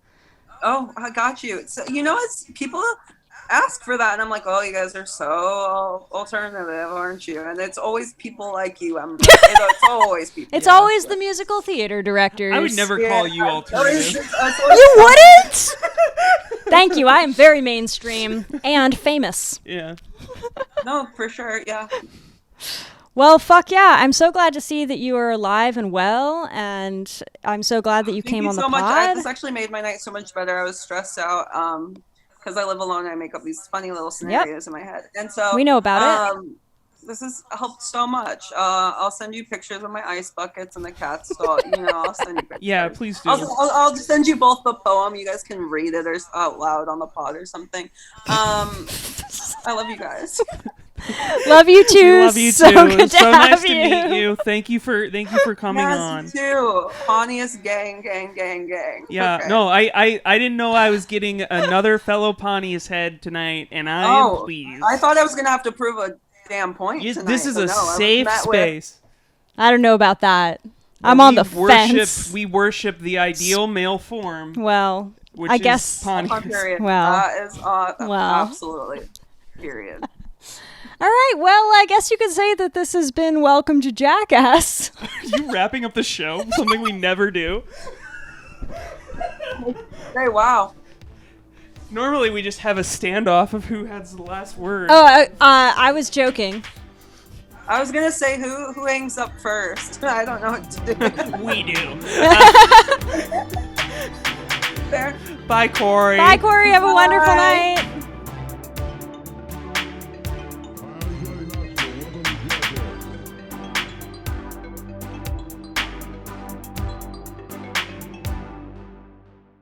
Oh, I got you. So, it's people ask for that, and I'm like, oh, you guys are so alternative, aren't you? And it's always people like you, Ember. It's always people. It's always the musical theater directors. I would never call you alternative. You wouldn't? Thank you. I am very mainstream and famous. Yeah. No, for sure. Yeah. Well, fuck yeah. I'm so glad to see that you are alive and well, and I'm so glad that you came on the pod. This actually made my night so much better. I was stressed out because I live alone and I make up these funny little scenarios in my head. And so we know about it. This has helped so much. I'll send you pictures of my ice buckets and the cats. So, I'll send you pictures. Yeah, please do. I'll just send you both the poem. You guys can read it out loud on the pod or something. I love you guys. Love you too. We love you so too. Good to so have nice you. to meet you. Thank you for coming on. Yes, you too. Pontius Gang. Yeah. Okay. No, I didn't know I was getting another fellow Pontius head tonight, and I am pleased. I thought I was gonna have to prove a damn point tonight. This is a safe space. I don't know about that. I'm on the fence. We worship the ideal male form. Well, which I is guess. Pontius. Well, that is absolutely. Period. All right, well, I guess you could say that this has been Welcome to Jackass. Are you wrapping up the show? Something we never do. Hey, wow. Normally we just have a standoff of who has the last word. Oh, I was joking. I was gonna say who hangs up first. I don't know what to do. We do. Fair. Bye, Corie. Bye, Corie. Have a wonderful night.